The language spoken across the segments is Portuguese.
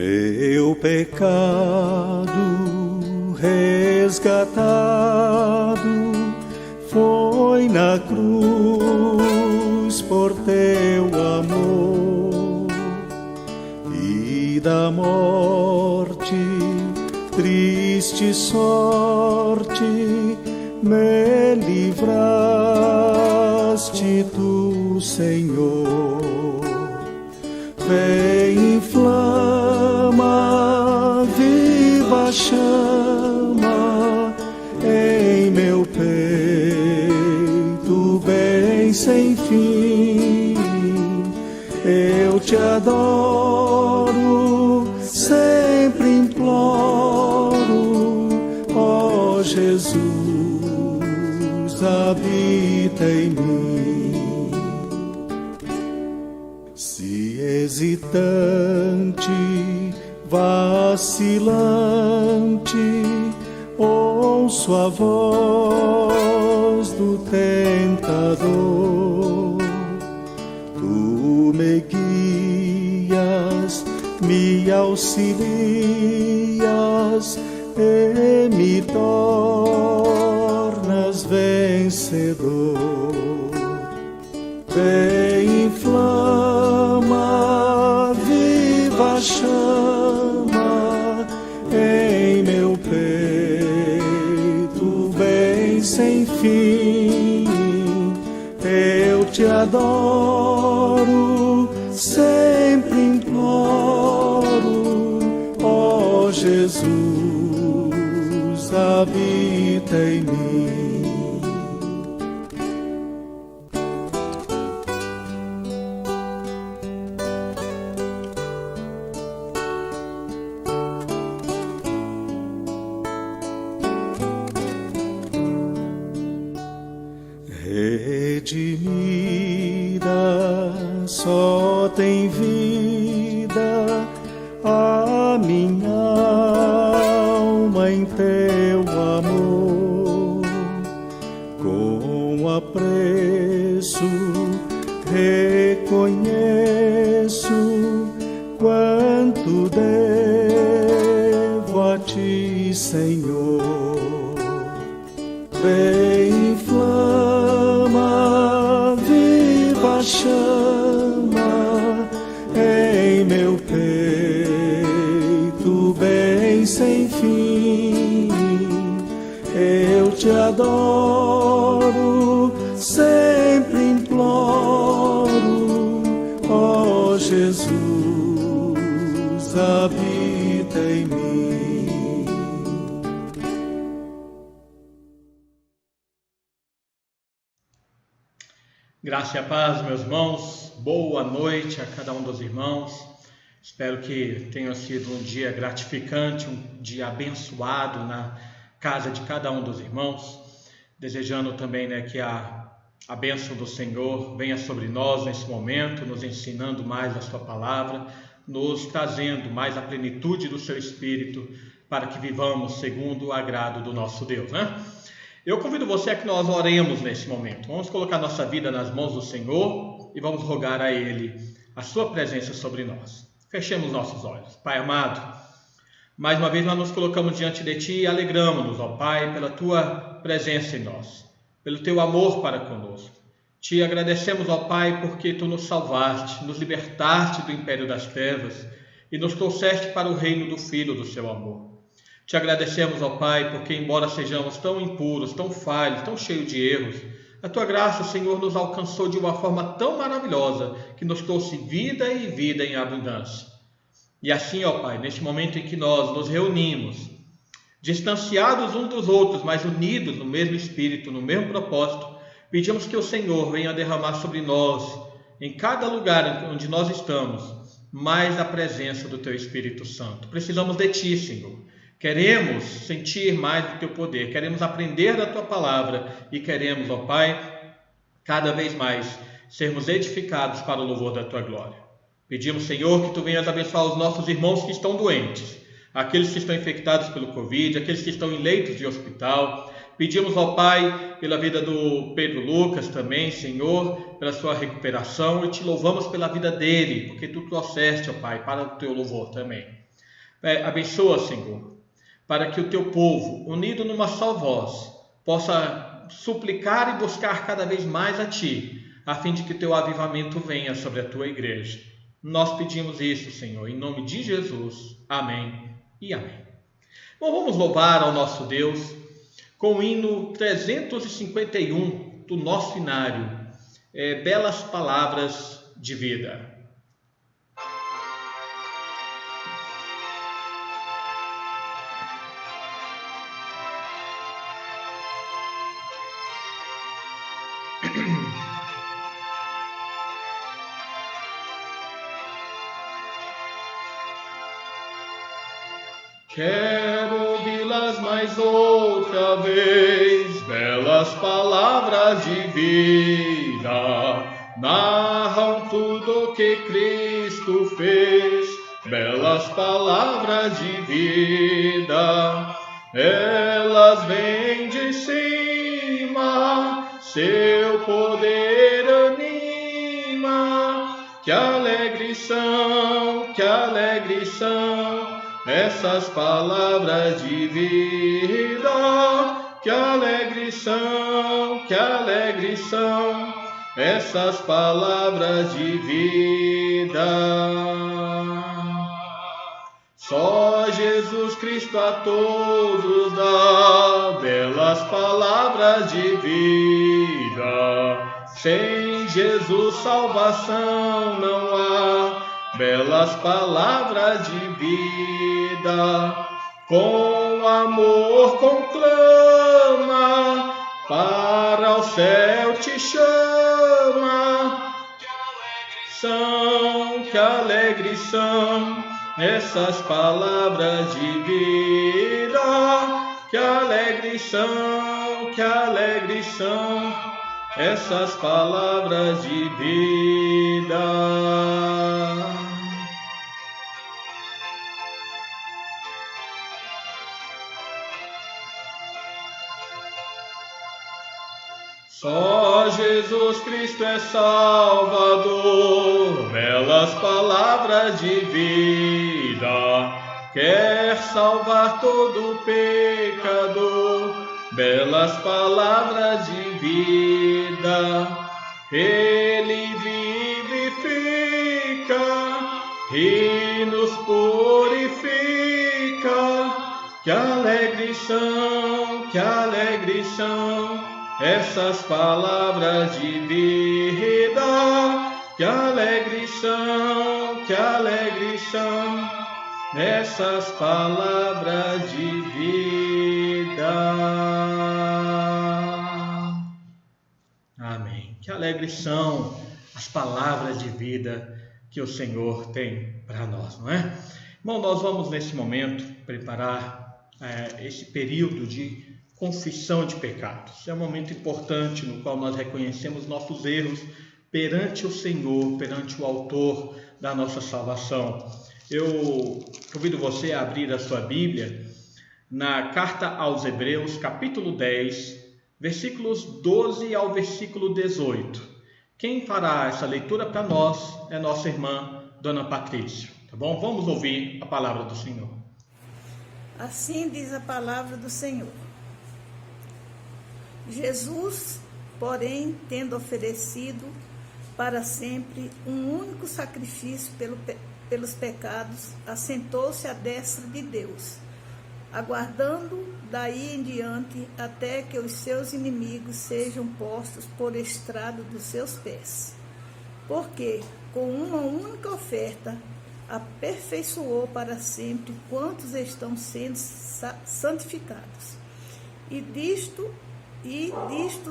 Meu pecado resgatado foi na cruz por teu amor, e da morte, triste sorte, me livraste tu, Senhor. Vem, inflama, viva chama em meu peito, bem sem fim. Eu te adoro, sempre imploro, ó Jesus, habita em mim. Se hesitante, vacilante, ouço a voz do tentador. Tu me guias, me auxilias e me tornas vencedor. Vem, inflama, viva chama em meu peito, bem sem fim. Eu te adoro, sempre imploro, ó Jesus, habita em mim. Redimida, só tem vida a minha alma em teu amor. Com apreço reconheço quanto devo a ti, Senhor. Vem, inflama, viva chama em meu peito, bem sem fim. Eu te adoro, sempre imploro, ó Jesus, habita em mim. Graça e a paz, meus irmãos. Boa noite a cada um dos irmãos. Espero que tenha sido um dia gratificante, um dia abençoado na casa de cada um dos irmãos. Desejando também que a bênção do Senhor venha sobre nós nesse momento, nos ensinando mais a sua palavra, nos trazendo mais a plenitude do seu Espírito para que vivamos segundo o agrado do nosso Deus, Eu convido você a que nós oremos nesse momento. Vamos colocar nossa vida nas mãos do Senhor e vamos rogar a Ele a sua presença sobre nós. Fechemos nossos olhos. Pai amado, mais uma vez nós nos colocamos diante de Ti e alegramos-nos, ó Pai, pela Tua presença em nós, pelo Teu amor para conosco. Te agradecemos, ó Pai, porque Tu nos salvaste, nos libertaste do império das trevas e nos trouxeste para o reino do Filho do Seu amor. Te agradecemos, ó Pai, porque embora sejamos tão impuros, tão falhos, tão cheios de erros, a Tua graça, Senhor, nos alcançou de uma forma tão maravilhosa que nos trouxe vida e vida em abundância. E assim, ó Pai, neste momento em que nós nos reunimos, distanciados uns dos outros, mas unidos no mesmo Espírito, no mesmo propósito, pedimos que o Senhor venha derramar sobre nós, em cada lugar onde nós estamos, mais a presença do Teu Espírito Santo. Precisamos de Ti, Senhor. Queremos sentir mais do Teu poder, queremos aprender da Tua palavra e queremos, ó Pai, cada vez mais sermos edificados para o louvor da Tua glória. Pedimos, Senhor, que Tu venhas abençoar os nossos irmãos que estão doentes, aqueles que estão infectados pelo Covid, aqueles que estão em leitos de hospital. Pedimos ao Pai pela vida do Pedro Lucas também, Senhor, pela sua recuperação, e Te louvamos pela vida dele, porque Tu trouxeste, ó Pai, para o Teu louvor também. Abençoa, Senhor, para que o teu povo, unido numa só voz, possa suplicar e buscar cada vez mais a Ti, a fim de que teu avivamento venha sobre a Tua igreja. Nós pedimos isso, Senhor, em nome de Jesus. Amém e amém. Bom, vamos louvar ao nosso Deus com o hino 351 do nosso inário, Belas Palavras de Vida. Quero ouvi-las mais outra vez, belas palavras de vida, narram tudo que Cristo fez, belas palavras de vida, elas vêm de cima, seu poder anima, que alegres são, essas palavras de vida, que alegres são, essas palavras de vida. Só Jesus Cristo a todos dá belas palavras de vida. Sem Jesus salvação não há. Belas palavras de vida, com amor conclama, para o céu te chama. Que alegres são essas palavras de vida, que alegres são, essas palavras de vida. Só Jesus Cristo é Salvador, belas palavras de vida, quer salvar todo pecador, belas palavras de vida, Ele vivifica e nos purifica, que alegres são, essas palavras de vida, que alegres são, essas palavras de vida. Amém. Que alegres são as palavras de vida que o Senhor tem para nós, não é? Bom, nós vamos nesse momento preparar esse período de confissão de pecados. É um momento importante no qual nós reconhecemos nossos erros perante o Senhor, perante o autor da nossa salvação. Eu convido você a abrir a sua Bíblia na carta aos Hebreus, capítulo 10, versículos 12 ao versículo 18. Quem fará essa leitura para nós é nossa irmã, Dona Patrícia. Tá bom? Vamos ouvir a palavra do Senhor. Assim diz a palavra do Senhor. Jesus, porém, tendo oferecido para sempre um único sacrifício pelos pecados, assentou-se à destra de Deus, aguardando daí em diante até que os seus inimigos sejam postos por estrado dos seus pés. Porque, com uma única oferta, aperfeiçoou para sempre quantos estão sendo santificados. E disto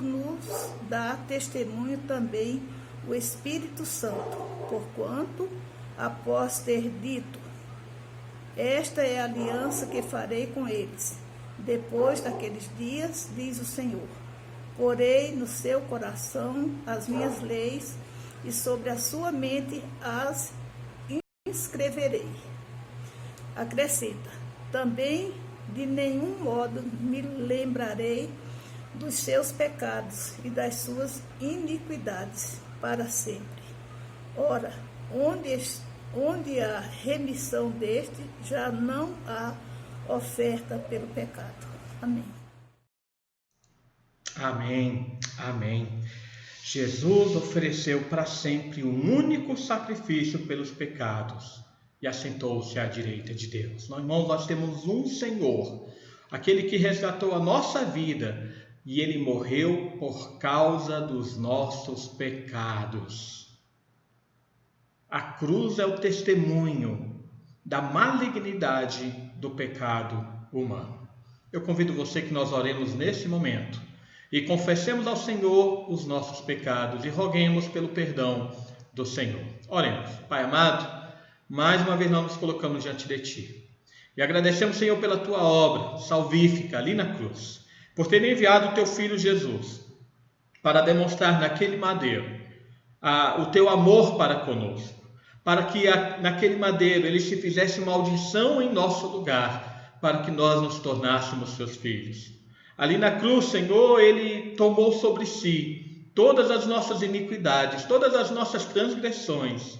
nos dá testemunho também o Espírito Santo, porquanto, após ter dito, esta é a aliança que farei com eles, depois daqueles dias, diz o Senhor, porei no seu coração as minhas leis, e sobre a sua mente as escreverei. Acrescenta, também de nenhum modo me lembrarei dos seus pecados e das suas iniquidades para sempre. Ora, onde onde há remissão deste, já não há oferta pelo pecado. Amém. Amém, amém. Jesus ofereceu para sempre um único sacrifício pelos pecados e assentou-se à direita de Deus. Irmãos, nós temos um Senhor, aquele que resgatou a nossa vida, e ele morreu por causa dos nossos pecados. A cruz é o testemunho da malignidade do pecado humano. Eu convido você que nós oremos nesse momento e confessemos ao Senhor os nossos pecados e roguemos pelo perdão do Senhor. Oremos. Pai amado, mais uma vez nós nos colocamos diante de Ti e agradecemos, Senhor, pela Tua obra salvífica ali na cruz, por ter enviado o Teu Filho Jesus para demonstrar naquele madeiro o Teu amor para conosco, para que naquele madeiro Ele se fizesse maldição em nosso lugar, para que nós nos tornássemos Seus filhos. Ali na cruz, Senhor, Ele tomou sobre si todas as nossas iniquidades, todas as nossas transgressões,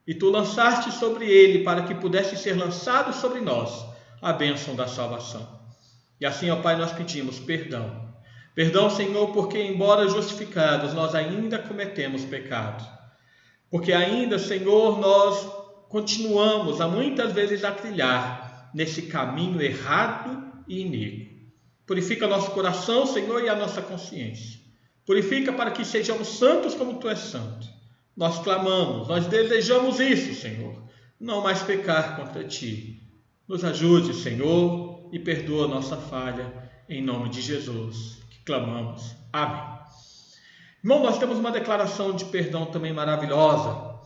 e Tu lançaste sobre Ele para que pudesse ser lançado sobre nós a bênção da salvação. E assim, ó Pai, nós pedimos perdão. Perdão, Senhor, porque embora justificados, nós ainda cometemos pecado. Porque ainda, Senhor, nós continuamos muitas vezes a trilhar nesse caminho errado e iníquo. Purifica nosso coração, Senhor, e a nossa consciência. Purifica para que sejamos santos como Tu és santo. Nós clamamos, nós desejamos isso, Senhor. Não mais pecar contra Ti. Nos ajude, Senhor, e perdoa nossa falha. Em nome de Jesus que clamamos. Amém. Irmão, nós temos uma declaração de perdão também maravilhosa,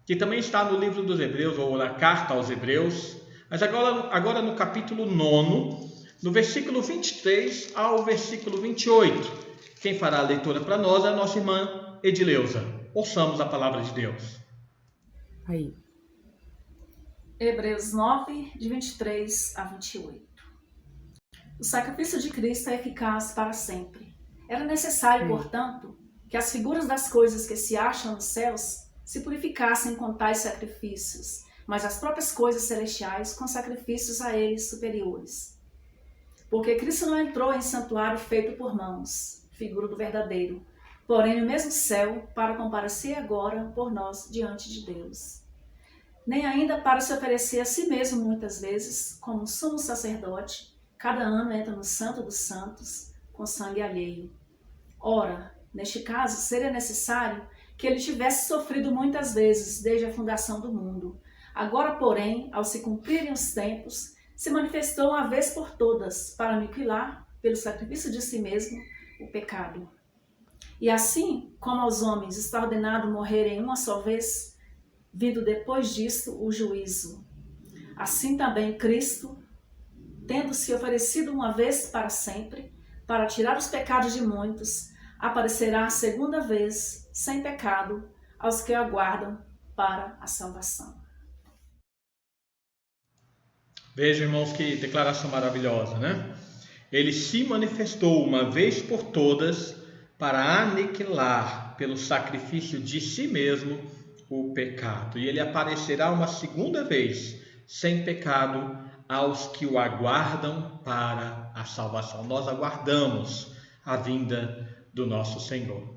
que também está no livro dos Hebreus, ou na carta aos Hebreus, mas agora no capítulo 9, no versículo 23 ao versículo 28. Quem fará a leitura para nós é a nossa irmã Edileuza. Ouçamos a palavra de Deus. Aí. Hebreus 9, de 23 a 28. O sacrifício de Cristo é eficaz para sempre. Era necessário, portanto, que as figuras das coisas que se acham nos céus se purificassem com tais sacrifícios, mas as próprias coisas celestiais com sacrifícios a eles superiores. Porque Cristo não entrou em santuário feito por mãos, figura do verdadeiro, porém no mesmo céu, para comparecer agora por nós diante de Deus. Nem ainda para se oferecer a si mesmo muitas vezes, como sumo sacerdote, cada ano entra no Santo dos Santos com sangue alheio. Ora, neste caso, seria necessário que ele tivesse sofrido muitas vezes desde a fundação do mundo. Agora, porém, ao se cumprirem os tempos, se manifestou uma vez por todas para aniquilar, pelo sacrifício de si mesmo, o pecado. E assim, como aos homens está ordenado morrerem uma só vez, vindo depois disto o juízo, assim também Cristo, tendo se oferecido uma vez para sempre, para tirar os pecados de muitos, aparecerá a segunda vez, sem pecado, aos que aguardam para a salvação. Vejam, irmãos, que declaração maravilhosa, né? Ele se manifestou uma vez por todas para aniquilar, pelo sacrifício de si mesmo, o pecado. E ele aparecerá uma segunda vez, sem pecado, aos que o aguardam para a salvação. Nós aguardamos a vinda do nosso Senhor.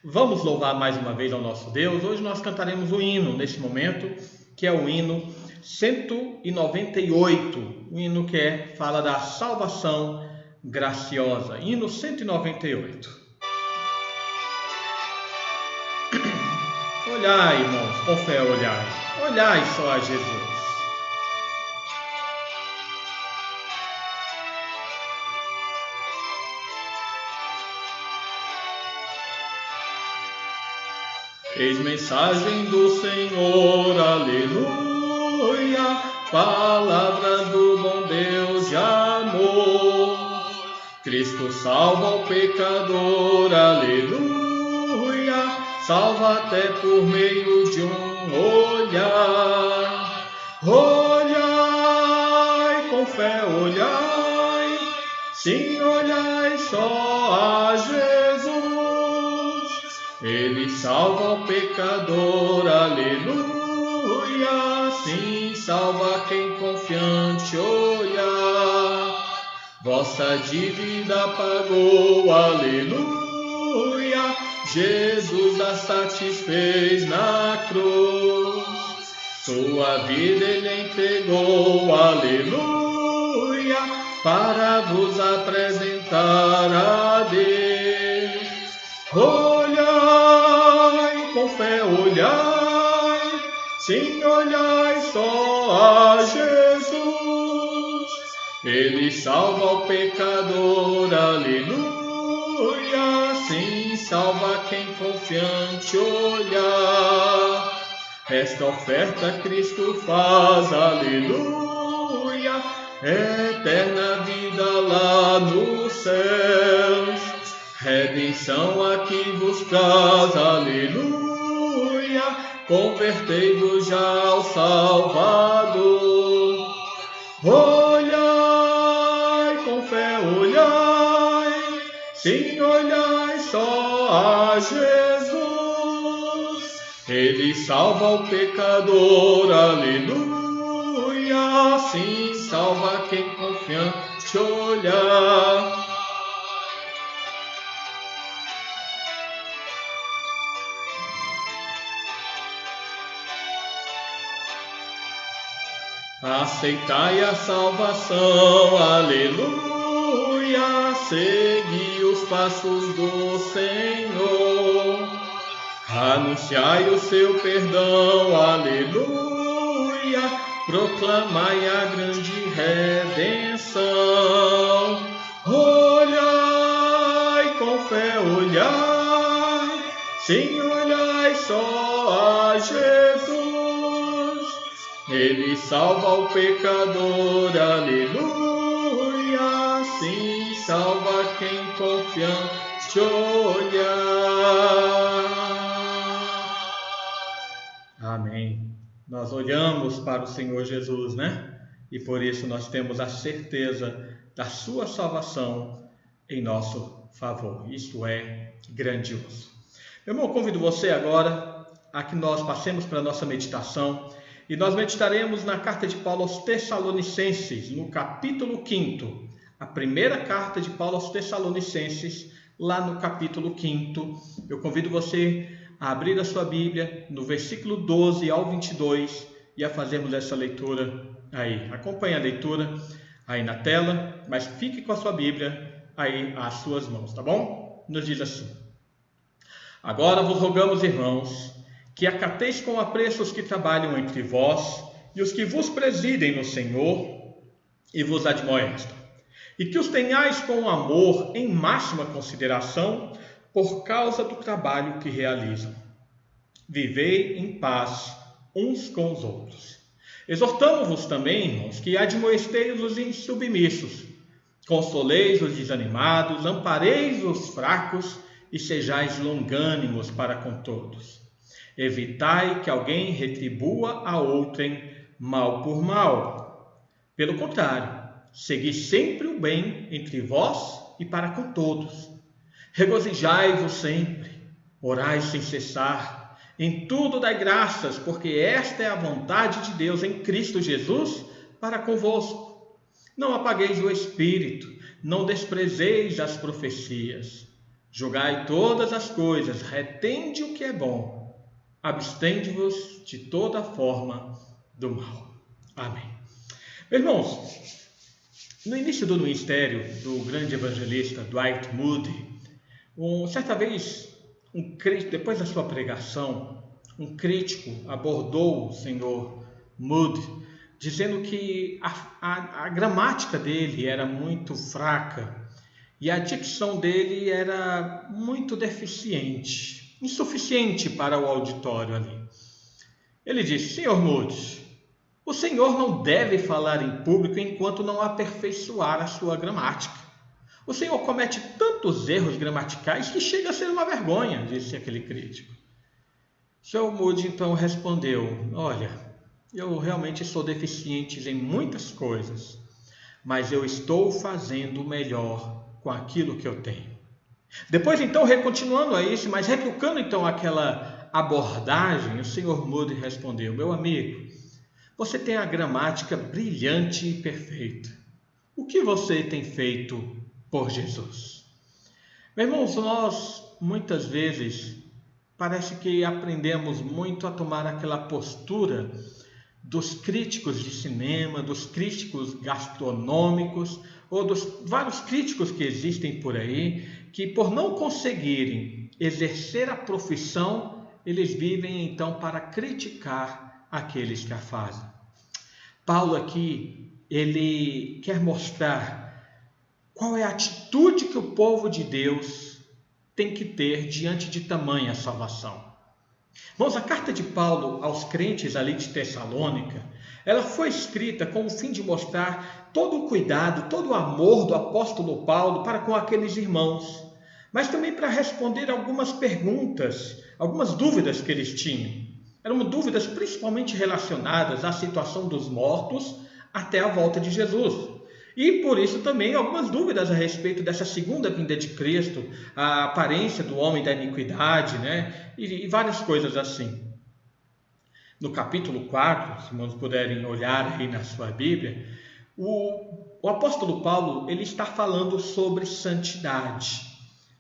Vamos louvar mais uma vez ao nosso Deus. Hoje nós cantaremos o hino nesse momento, que é o hino 198, o hino que fala da salvação graciosa. Hino 198. Olhai, irmãos, com fé olhai. Olhai só a Jesus. Eis mensagem do Senhor, aleluia, palavras do bom Deus de amor. Cristo salva o pecador, aleluia, salva até por meio de um olhar. Olhai, com fé olhai, sim, olhai só a Jesus. Ele salva o pecador, aleluia, sim, salva quem confiante olhar. Vossa dívida pagou, aleluia. Jesus a satisfez na cruz. Sua vida ele entregou, aleluia, para vos apresentar a Deus. Olhai, com fé olhai, sim, olhai só a Jesus. Ele salva o pecador, aleluia, sim, salva quem confiante olhar. Esta oferta Cristo faz, aleluia, eterna vida lá nos céus. Redenção aqui vos traz, aleluia, convertei-vos já ao Salvador. Olhai, com fé olhai, sim, olhai só a Jesus. Ele salva o pecador, aleluia, sim, salva quem confiante olhar. Aceitai a salvação, aleluia, segui os passos do Senhor. Anunciai o seu perdão, aleluia, proclamai a grande redenção. Olhai, com fé olhai, sim, olhai só a Jesus. Ele salva o pecador, aleluia, sim, salva quem confiante olhar. Amém. Nós olhamos para o Senhor Jesus, né? E por isso nós temos a certeza da sua salvação em nosso favor. Isto é grandioso. Meu irmão, convido você agora a que nós passemos para a nossa meditação. E nós meditaremos na carta de Paulo aos Tessalonicenses, no capítulo 5. A primeira carta de Paulo aos Tessalonicenses, lá no capítulo 5. Eu convido você a abrir a sua Bíblia no versículo 12 ao 22 e a fazermos essa leitura aí. Acompanhe a leitura aí na tela, mas fique com a sua Bíblia aí às suas mãos, tá bom? Nos diz assim: agora vos rogamos, irmãos, que acateis com apreço os que trabalham entre vós e os que vos presidem no Senhor e vos admoestam, e que os tenhais com amor em máxima consideração por causa do trabalho que realizam. Vivei em paz uns com os outros. Exortamo-vos também, irmãos, que admoesteis os insubmissos, consoleis os desanimados, ampareis os fracos e sejais longânimos para com todos. Evitai que alguém retribua a outrem mal por mal. Pelo contrário, segui sempre o bem entre vós e para com todos. Regozijai-vos sempre, orai sem cessar, em tudo dai graças, porque esta é a vontade de Deus em Cristo Jesus para convosco. Não apagueis o espírito, não desprezeis as profecias. Julgai todas as coisas, retende o que é bom. Abstende-vos de toda forma do mal. Amém. Meus irmãos, no início do ministério do grande evangelista Dwight Moody, certa vez, depois da sua pregação, um crítico abordou o senhor Moody, dizendo que a gramática dele era muito fraca e a dicção dele era muito deficiente, insuficiente para o auditório ali. Ele disse: senhor Moody, o senhor não deve falar em público enquanto não aperfeiçoar a sua gramática. O senhor comete tantos erros gramaticais que chega a ser uma vergonha, disse aquele crítico. O senhor Moody então respondeu: olha, eu realmente sou deficiente em muitas coisas, mas eu estou fazendo o melhor com aquilo que eu tenho. Depois, então, continuando a isso, mas retrucando então aquela abordagem, o senhor Moody respondeu: meu amigo, Você tem a gramática brilhante e perfeita. O que você tem feito por Jesus? Meus irmãos, nós muitas vezes parece que aprendemos muito a tomar aquela postura dos críticos de cinema, dos críticos gastronômicos ou dos vários críticos que existem por aí, que por não conseguirem exercer a profissão, eles vivem então para criticar aqueles que a fazem. Paulo aqui, ele quer mostrar qual é a atitude que o povo de Deus tem que ter diante de tamanha salvação. Irmãos, a carta de Paulo aos crentes ali de Tessalônica, ela foi escrita com o fim de mostrar todo o cuidado, todo o amor do apóstolo Paulo para com aqueles irmãos, mas também para responder algumas perguntas, algumas dúvidas que eles tinham. Eram dúvidas principalmente relacionadas à situação dos mortos até a volta de Jesus. E por isso também algumas dúvidas a respeito dessa segunda vinda de Cristo, a aparência do homem da iniquidade, e várias coisas assim. No capítulo 4, se irmãos puderem olhar aí na sua Bíblia, o apóstolo Paulo ele está falando sobre santidade.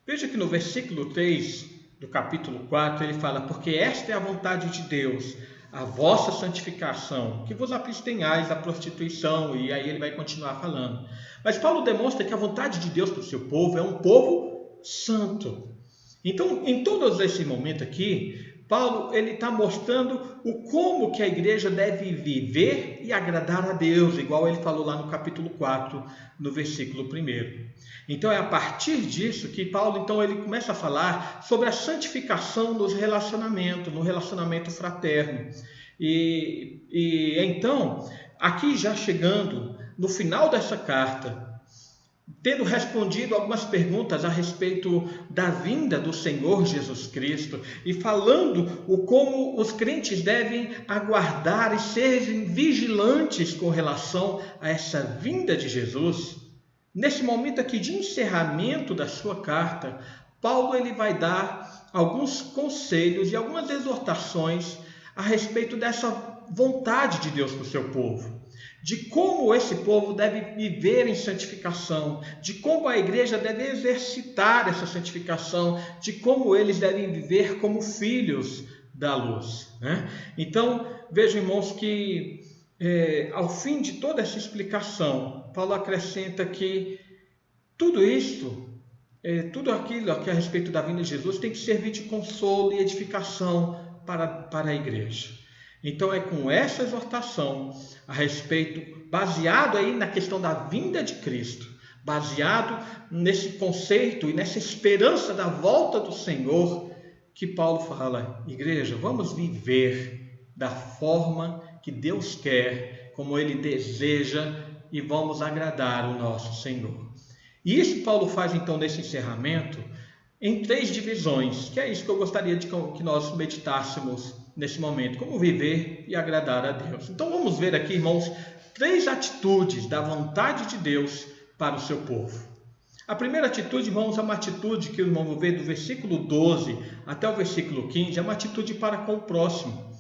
Veja que no versículo 3 do capítulo 4 ele fala: porque esta é a vontade de Deus, a vossa santificação, que vos abstenhais da prostituição, e aí ele vai continuar falando. Mas Paulo demonstra que a vontade de Deus para o seu povo é um povo santo. Então, em todo esse momento aqui, Paulo ele está mostrando o como que a igreja deve viver e agradar a Deus, igual ele falou lá no capítulo 4, no versículo 1. Então é a partir disso que Paulo então ele começa a falar sobre a santificação dos relacionamentos, no relacionamento fraterno. E então, aqui já chegando no final dessa carta, tendo respondido algumas perguntas a respeito da vinda do Senhor Jesus Cristo e falando o como os crentes devem aguardar e serem vigilantes com relação a essa vinda de Jesus, nesse momento aqui de encerramento da sua carta, Paulo ele vai dar alguns conselhos e algumas exortações a respeito dessa vontade de Deus para o seu povo, de como esse povo deve viver em santificação, de como a igreja deve exercitar essa santificação, de como eles devem viver como filhos da luz. Então, vejam, irmãos, que ao fim de toda essa explicação, Paulo acrescenta que tudo isso, tudo aquilo que é a respeito da vinda de Jesus tem que servir de consolo e edificação para a igreja. Então é com essa exortação a respeito, baseado aí na questão da vinda de Cristo, baseado nesse conceito e nessa esperança da volta do Senhor, que Paulo fala: igreja, vamos viver da forma que Deus quer, como Ele deseja, e vamos agradar o nosso Senhor. E isso Paulo faz então nesse encerramento em 3 divisões, que é isso que eu gostaria de que nós meditássemos nesse momento, como viver e agradar a Deus. Então vamos ver aqui, irmãos, 3 atitudes da vontade de Deus para o seu povo. A primeira atitude, irmãos, é uma atitude que nós vamos ver do versículo 12 até o versículo 15, é uma atitude para com o próximo.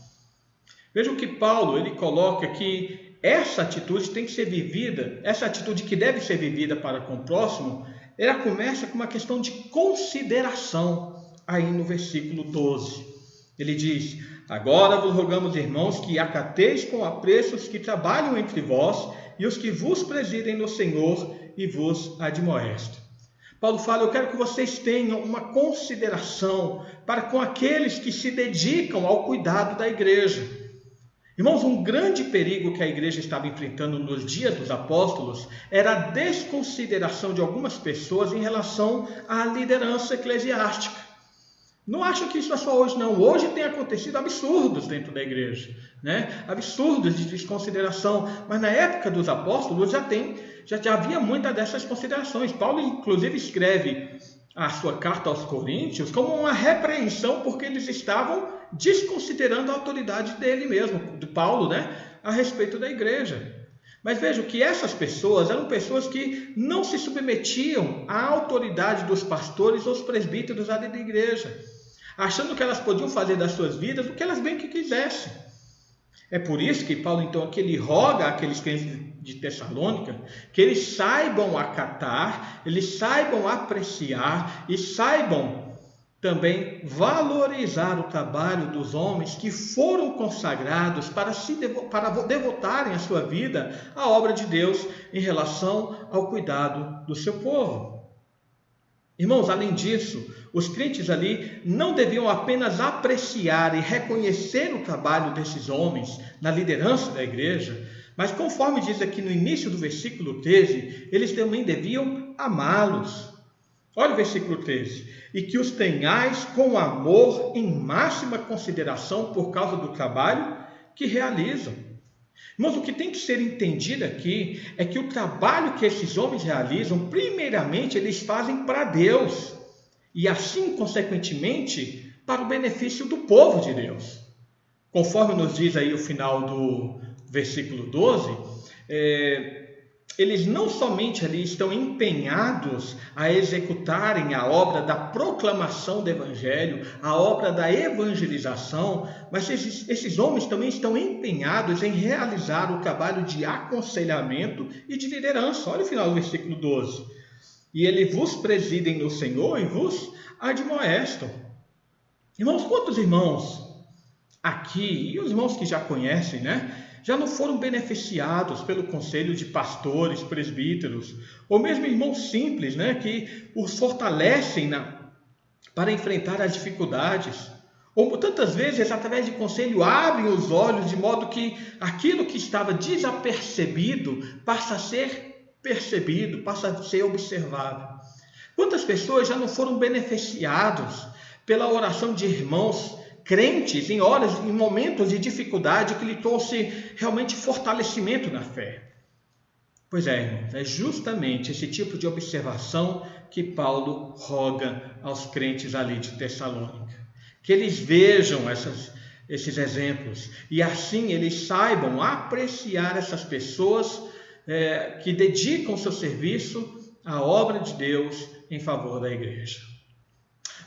Vejam que Paulo ele coloca que essa atitude tem que ser vivida, essa atitude que deve ser vivida para com o próximo, ela começa com uma questão de consideração, aí no versículo 12. Ele diz: agora vos rogamos, irmãos, que acateis com apreço os que trabalham entre vós e os que vos presidem no Senhor e vos admoestam. Paulo fala: eu quero que vocês tenham uma consideração para com aqueles que se dedicam ao cuidado da igreja. Irmãos, um grande perigo que a igreja estava enfrentando nos dias dos apóstolos era a desconsideração de algumas pessoas em relação à liderança eclesiástica. Não acham que isso é só hoje, não. Hoje tem acontecido absurdos dentro da igreja, absurdos de desconsideração. Mas na época dos apóstolos já havia muitas dessas considerações. Paulo, inclusive, escreve a sua carta aos Coríntios como uma repreensão, porque eles estavam desconsiderando a autoridade dele mesmo, de Paulo, a respeito da igreja. Mas vejam que essas pessoas eram pessoas que não se submetiam à autoridade dos pastores ou dos presbíteros da igreja, achando que elas podiam fazer das suas vidas o que elas bem que quisessem. É por isso que Paulo, então, aqui ele roga àqueles crentes de Tessalônica que eles saibam acatar, eles saibam apreciar e saibam também valorizar o trabalho dos homens que foram consagrados para devotarem a sua vida à obra de Deus em relação ao cuidado do seu povo. Irmãos, além disso, os crentes ali não deviam apenas apreciar e reconhecer o trabalho desses homens na liderança da igreja, mas conforme diz aqui no início do versículo 13, eles também deviam amá-los. Olha o versículo 13. E que os tenhais com amor em máxima consideração por causa do trabalho que realizam. Mas o que tem que ser entendido aqui é que o trabalho que esses homens realizam, primeiramente, eles fazem para Deus. E assim, consequentemente, para o benefício do povo de Deus. Conforme nos diz aí o final do versículo 12, eles não somente ali estão empenhados a executarem a obra da proclamação do Evangelho, a obra da evangelização, mas esses homens também estão empenhados em realizar o trabalho de aconselhamento e de liderança. Olha o final do versículo 12. E ele vos presidem no Senhor e vos admoestam. Irmãos, quantos irmãos aqui, e os irmãos que já conhecem, já não foram beneficiados pelo conselho de pastores, presbíteros, ou mesmo irmãos simples, que os fortalecem para enfrentar as dificuldades. Ou tantas vezes, através de conselho, abrem os olhos de modo que aquilo que estava desapercebido passa a ser percebido, passa a ser observado. Quantas pessoas já não foram beneficiados pela oração de irmãos crentes em momentos de dificuldade que lhe trouxe realmente fortalecimento na fé? Pois é, irmãos, é justamente esse tipo de observação que Paulo roga aos crentes ali de Tessalônica. Que eles vejam esses exemplos e assim eles saibam apreciar essas pessoas que dedicam seu serviço à obra de Deus em favor da igreja.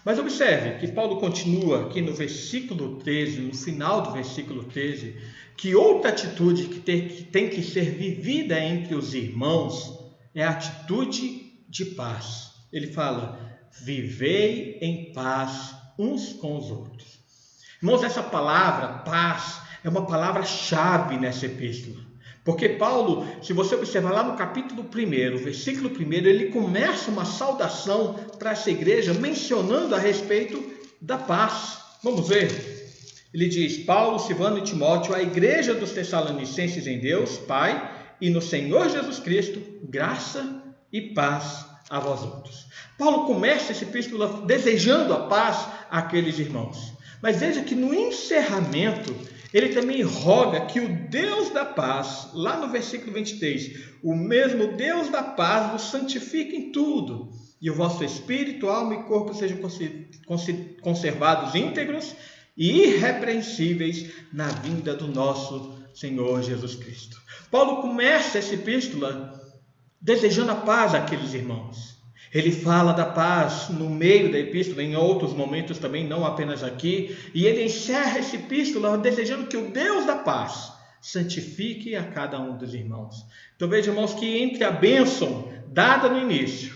Mas observe que Paulo continua aqui no versículo 13, no final do versículo 13, que outra atitude que tem que ser vivida entre os irmãos é a atitude de paz. Ele fala, vivei em paz uns com os outros. Irmãos, essa palavra, paz, é uma palavra-chave nessa epístola. Porque Paulo, se você observar lá no capítulo 1, versículo 1, ele começa uma saudação para essa igreja mencionando a respeito da paz. Vamos ver? Ele diz, Paulo, Silvano e Timóteo, a igreja dos Tessalonicenses em Deus, Pai, e no Senhor Jesus Cristo, graça e paz a vós outros. Paulo começa essa epístola desejando a paz àqueles irmãos. Mas veja que no encerramento, ele também roga que o Deus da paz, lá no versículo 23, o mesmo Deus da paz vos santifique em tudo, e o vosso espírito, alma e corpo sejam conservados íntegros e irrepreensíveis na vinda do nosso Senhor Jesus Cristo. Paulo começa essa epístola desejando a paz àqueles irmãos. Ele fala da paz no meio da epístola, em outros momentos também, não apenas aqui. E ele encerra essa epístola desejando que o Deus da paz santifique a cada um dos irmãos. Então veja, irmãos, que entre a bênção dada no início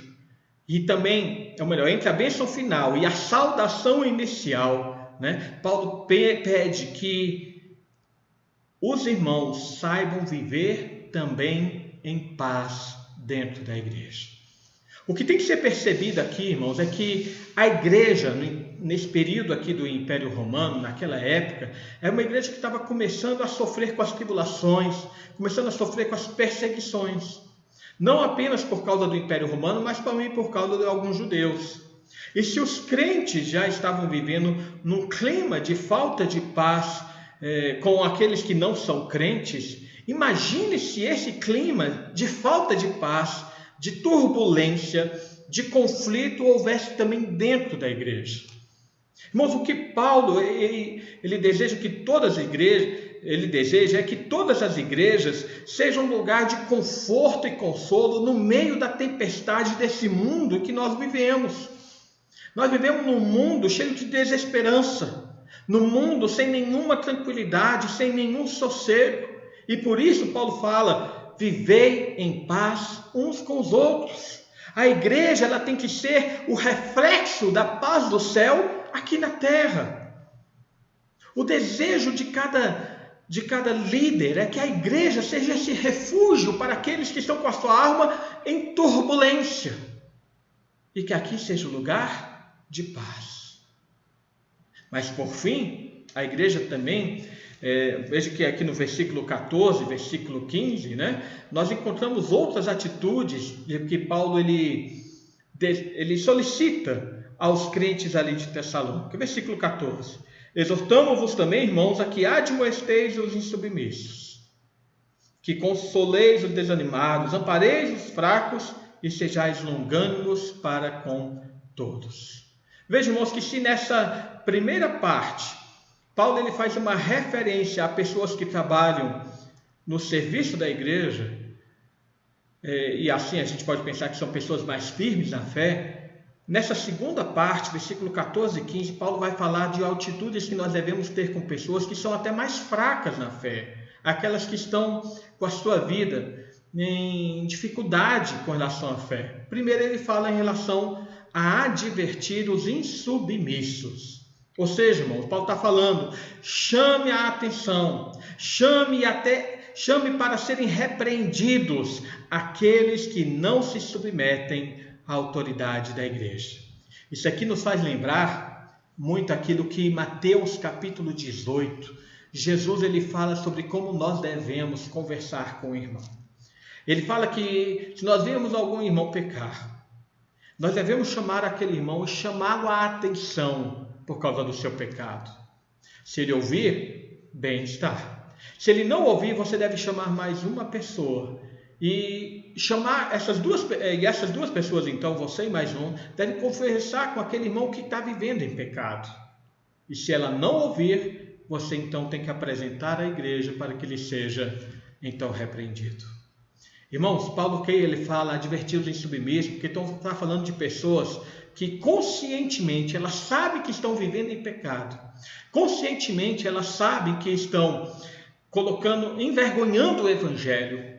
e também, entre a bênção final e a saudação inicial, Paulo pede que os irmãos saibam viver também em paz dentro da igreja. O que tem que ser percebido aqui, irmãos, é que a igreja, nesse período aqui do Império Romano, naquela época, era uma igreja que estava começando a sofrer com as tribulações, começando a sofrer com as perseguições. Não apenas por causa do Império Romano, mas também por causa de alguns judeus. E se os crentes já estavam vivendo num clima de falta de paz com aqueles que não são crentes, imagine se esse clima de falta de paz, de turbulência, de conflito houvesse também dentro da igreja. Irmãos, o que Paulo ele deseja que todas as igrejas, ele deseja é que todas as igrejas sejam um lugar de conforto e consolo no meio da tempestade desse mundo que nós vivemos. Nós vivemos num mundo cheio de desesperança. no mundo sem nenhuma tranquilidade, sem nenhum sossego. E por isso Paulo fala: vivei em paz uns com os outros. A igreja ela tem que ser o reflexo da paz do céu aqui na terra. O desejo de cada líder é que a igreja seja esse refúgio para aqueles que estão com a sua alma em turbulência. E que aqui seja o lugar de paz. Mas por fim, a igreja também, veja que aqui no versículo 14, versículo 15, nós encontramos outras atitudes que Paulo ele solicita aos crentes ali de Tessalônica. Versículo 14: exortamo-vos também, irmãos, a que admoesteis os insubmissos, que consoleis os desanimados, ampareis os fracos e sejais longânimos para com todos. Vejam, irmãos, que se nessa primeira parte Paulo ele faz uma referência a pessoas que trabalham no serviço da igreja, e assim a gente pode pensar que são pessoas mais firmes na fé. Nessa segunda parte, versículo 14 e 15, Paulo vai falar de atitudes que nós devemos ter com pessoas que são até mais fracas na fé, aquelas que estão com a sua vida em dificuldade com relação à fé. Primeiro ele fala em relação a advertir os insubmissos. Ou seja, irmãos, Paulo está falando: chame a atenção, chame para serem repreendidos aqueles que não se submetem à autoridade da igreja. Isso aqui nos faz lembrar muito aquilo que em Mateus capítulo 18, Jesus ele fala sobre como nós devemos conversar com o irmão. Ele fala que se nós vemos algum irmão pecar, nós devemos chamar aquele irmão e chamá-lo à atenção por causa do seu pecado. Se ele ouvir, bem está. Se ele não ouvir, você deve chamar mais uma pessoa e chamar essas duas pessoas, então você e mais um, devem conversar com aquele irmão que está vivendo em pecado. E se ela não ouvir, você então tem que apresentar à igreja para que ele seja então repreendido. Irmãos, Paulo que ele fala advertir os insubmissos, porque está falando de pessoas que conscientemente elas sabem que estão vivendo em pecado, conscientemente elas sabem que estão envergonhando o evangelho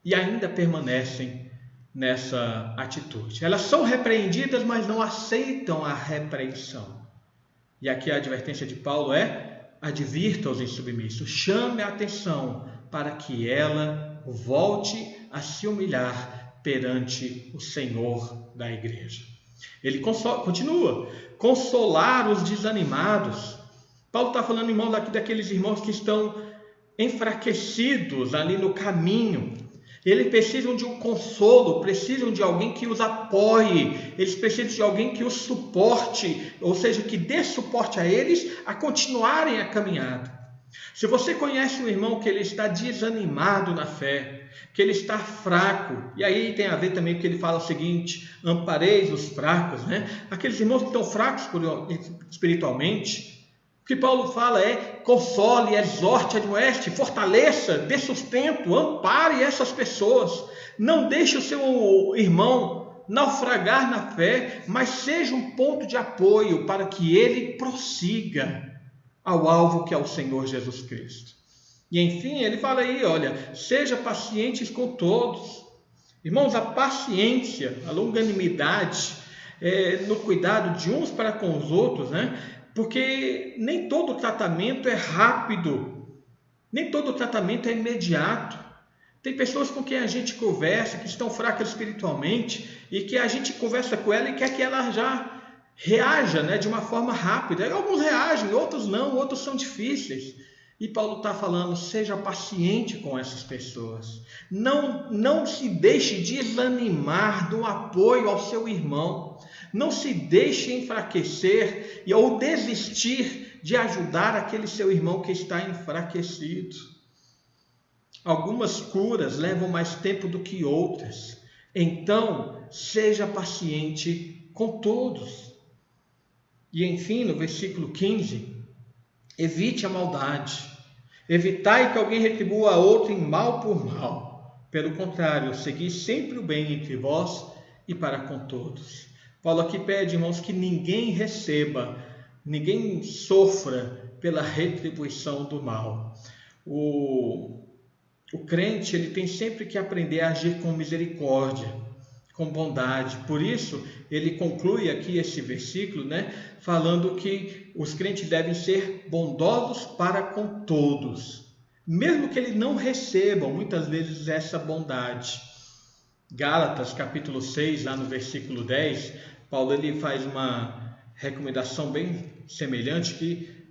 e ainda permanecem nessa atitude. Elas são repreendidas, mas não aceitam a repreensão. E aqui a advertência de Paulo é: advirta os insubmissos, chame a atenção para que ela volte a se humilhar perante o Senhor da igreja. Ele continua: consolar os desanimados. Paulo está falando, irmãos, aqui daqueles irmãos que estão enfraquecidos ali no caminho. Eles precisam de um consolo, precisam de alguém que os apoie, eles precisam de alguém que os suporte, ou seja, que dê suporte a eles a continuarem a caminhada. Se você conhece um irmão que ele está desanimado na fé, que ele está fraco, e aí tem a ver também porque ele fala o seguinte: ampareis os fracos, aqueles irmãos que estão fracos espiritualmente, o que Paulo fala é: console, exorte, admoeste, fortaleça, dê sustento, ampare essas pessoas, não deixe o seu irmão naufragar na fé, mas seja um ponto de apoio para que ele prossiga ao alvo que é o Senhor Jesus Cristo. E enfim, ele fala aí, olha, seja pacientes com todos. Irmãos, a paciência, a longanimidade, no cuidado de uns para com os outros, porque nem todo tratamento é rápido, nem todo tratamento é imediato. Tem pessoas com quem a gente conversa, que estão fracas espiritualmente, e que a gente conversa com ela e quer que ela já reaja de uma forma rápida. Alguns reagem, outros não, outros são difíceis. E Paulo está falando: seja paciente com essas pessoas. Não se deixe desanimar do apoio ao seu irmão. Não se deixe enfraquecer ou desistir de ajudar aquele seu irmão que está enfraquecido. Algumas curas levam mais tempo do que outras. Então, seja paciente com todos. E enfim, no versículo 15, evite a maldade. Evitai que alguém retribua a outro em mal por mal. Pelo contrário, segui sempre o bem entre vós e para com todos. Paulo aqui pede, irmãos, que ninguém receba ninguém sofra pela retribuição do mal. O crente, ele tem sempre que aprender a agir com misericórdia, com bondade. Por isso, ele conclui aqui esse versículo, falando que os crentes devem ser bondosos para com todos, mesmo que eles não recebam muitas vezes essa bondade. Gálatas capítulo 6, lá no versículo 10, Paulo ele faz uma recomendação bem semelhante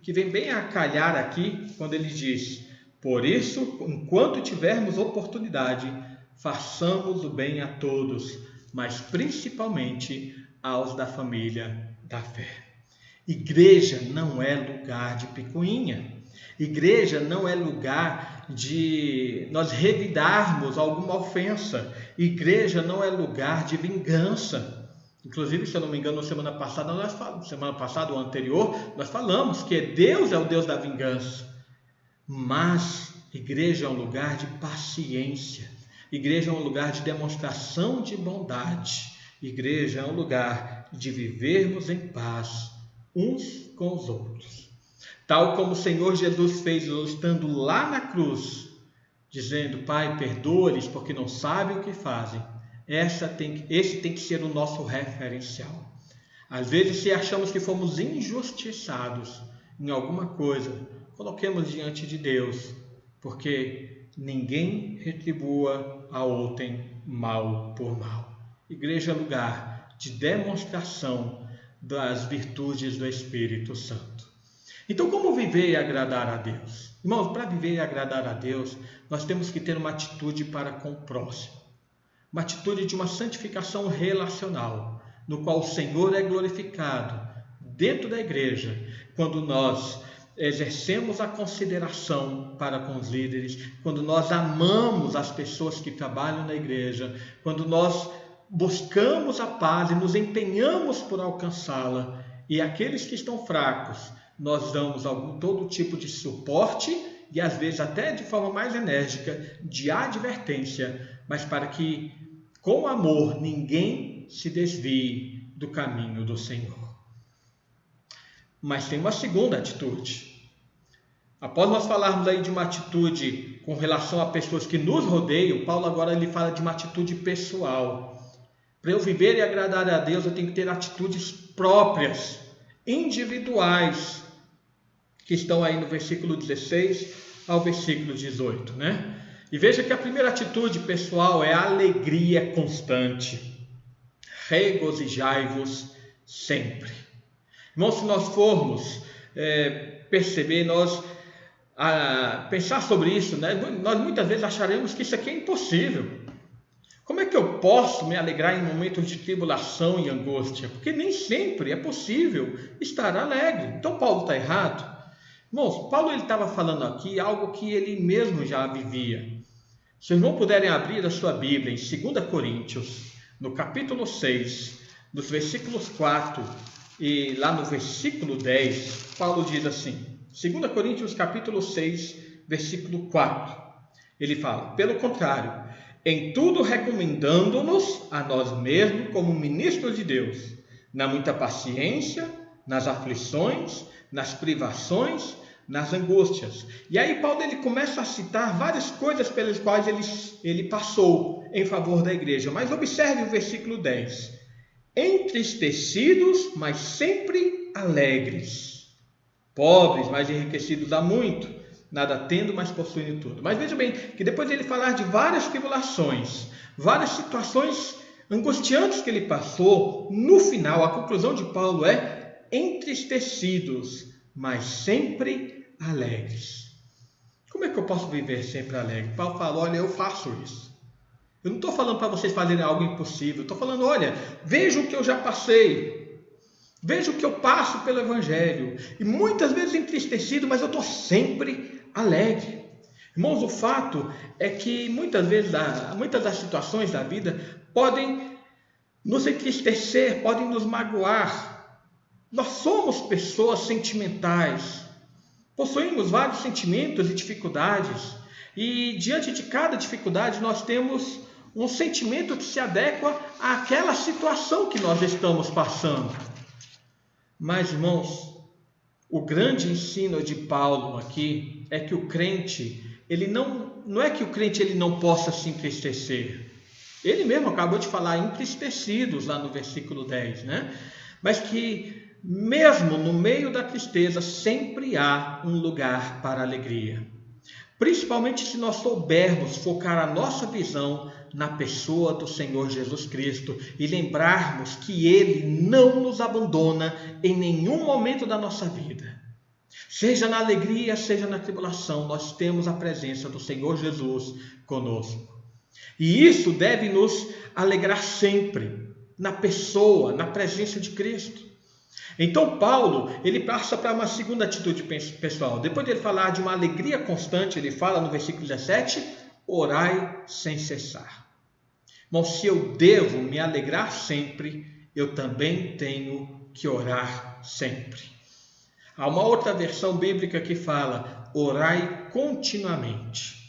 que vem bem a calhar aqui, quando ele diz: por isso, enquanto tivermos oportunidade, façamos o bem a todos, mas principalmente aos da família da fé. Igreja não é lugar de picuinha. Igreja não é lugar de nós revidarmos alguma ofensa. Igreja não é lugar de vingança. Inclusive, se eu não me engano, semana passada ou anterior, nós falamos que Deus é o Deus da vingança. Mas igreja é um lugar de paciência. Igreja é um lugar de demonstração de bondade. Igreja é um lugar de vivermos em paz uns com os outros. Tal como o Senhor Jesus fez estando lá na cruz, dizendo: Pai, perdoa-lhes porque não sabem o que fazem. Esse tem que ser o nosso referencial. Às vezes, se achamos que fomos injustiçados em alguma coisa, coloquemos diante de Deus, porque ninguém retribua a outrem mal por mal. Igreja é lugar de demonstração das virtudes do Espírito Santo. Então, como viver e agradar a Deus? Irmãos, para viver e agradar a Deus, nós temos que ter uma atitude para com o próximo. Uma atitude de uma santificação relacional, no qual o Senhor é glorificado dentro da igreja, quando nós exercemos a consideração para com os líderes, quando nós amamos as pessoas que trabalham na igreja, quando nós buscamos a paz e nos empenhamos por alcançá-la, e aqueles que estão fracos, nós damos todo tipo de suporte e às vezes até de forma mais enérgica, de advertência, mas para que com amor ninguém se desvie do caminho do Senhor. Mas tem uma segunda atitude. Após nós falarmos aí de uma atitude com relação a pessoas que nos rodeiam, Paulo agora ele fala de uma atitude pessoal. Para eu viver e agradar a Deus, eu tenho que ter atitudes próprias, individuais, que estão aí no versículo 16 ao versículo 18, E veja que a primeira atitude pessoal é a alegria constante. Regozijai-vos sempre. Irmãos, se nós formos perceber, pensar sobre isso, nós muitas vezes acharemos que isso aqui é impossível. Como é que eu posso me alegrar em momentos de tribulação e angústia? Porque nem sempre é possível estar alegre. Então Paulo está errado? Irmãos, Paulo estava falando aqui algo que ele mesmo já vivia. Se os irmãos puderem abrir a sua Bíblia em 2 Coríntios, no capítulo 6, nos versículos 4 e lá no versículo 10, Paulo diz assim, 2 Coríntios capítulo 6, versículo 4, ele fala: pelo contrário, em tudo recomendando-nos a nós mesmos como ministros de Deus, na muita paciência, nas aflições, nas privações, nas angústias. E aí Paulo ele começa a citar várias coisas pelas quais ele passou em favor da igreja. Mas observe o versículo 10. Entristecidos, mas sempre alegres. Pobres, mas enriquecidos há muito. Nada tendo, mas possuindo tudo. Mas veja bem, que depois ele falar de várias tribulações, várias situações angustiantes que ele passou, no final, a conclusão de Paulo é entristecidos, mas sempre alegres. Como é que eu posso viver sempre alegre? Paulo fala: olha, eu faço isso. Eu não estou falando para vocês fazerem algo impossível. Estou falando: olha, veja o que eu já passei. Veja o que eu passo pelo Evangelho. E muitas vezes entristecido, mas eu estou sempre alegre. Irmãos, o fato é que muitas vezes, muitas das situações da vida podem nos entristecer, podem nos magoar. Nós somos pessoas sentimentais. Possuímos vários sentimentos e dificuldades. E diante de cada dificuldade nós temos um sentimento que se adequa àquela situação que nós estamos passando. Mas, irmãos, O grande ensino de Paulo aqui é que o crente, ele não é que o crente ele não possa se entristecer. Ele mesmo acabou de falar entristecidos lá no versículo 10, né? Mas que mesmo no meio da tristeza sempre há um lugar para a alegria. Principalmente se nós soubermos focar a nossa visão na pessoa do Senhor Jesus Cristo e lembrarmos que Ele não nos abandona em nenhum momento da nossa vida. Seja na alegria, seja na tribulação, nós temos a presença do Senhor Jesus conosco. E isso deve nos alegrar sempre na pessoa, na presença de Cristo. Então Paulo, ele passa para uma segunda atitude pessoal. Depois de ele falar de uma alegria constante, ele fala no versículo 17, orai sem cessar. Mas se eu devo me alegrar sempre, eu também tenho que orar sempre. Há uma outra versão bíblica que fala, orai continuamente.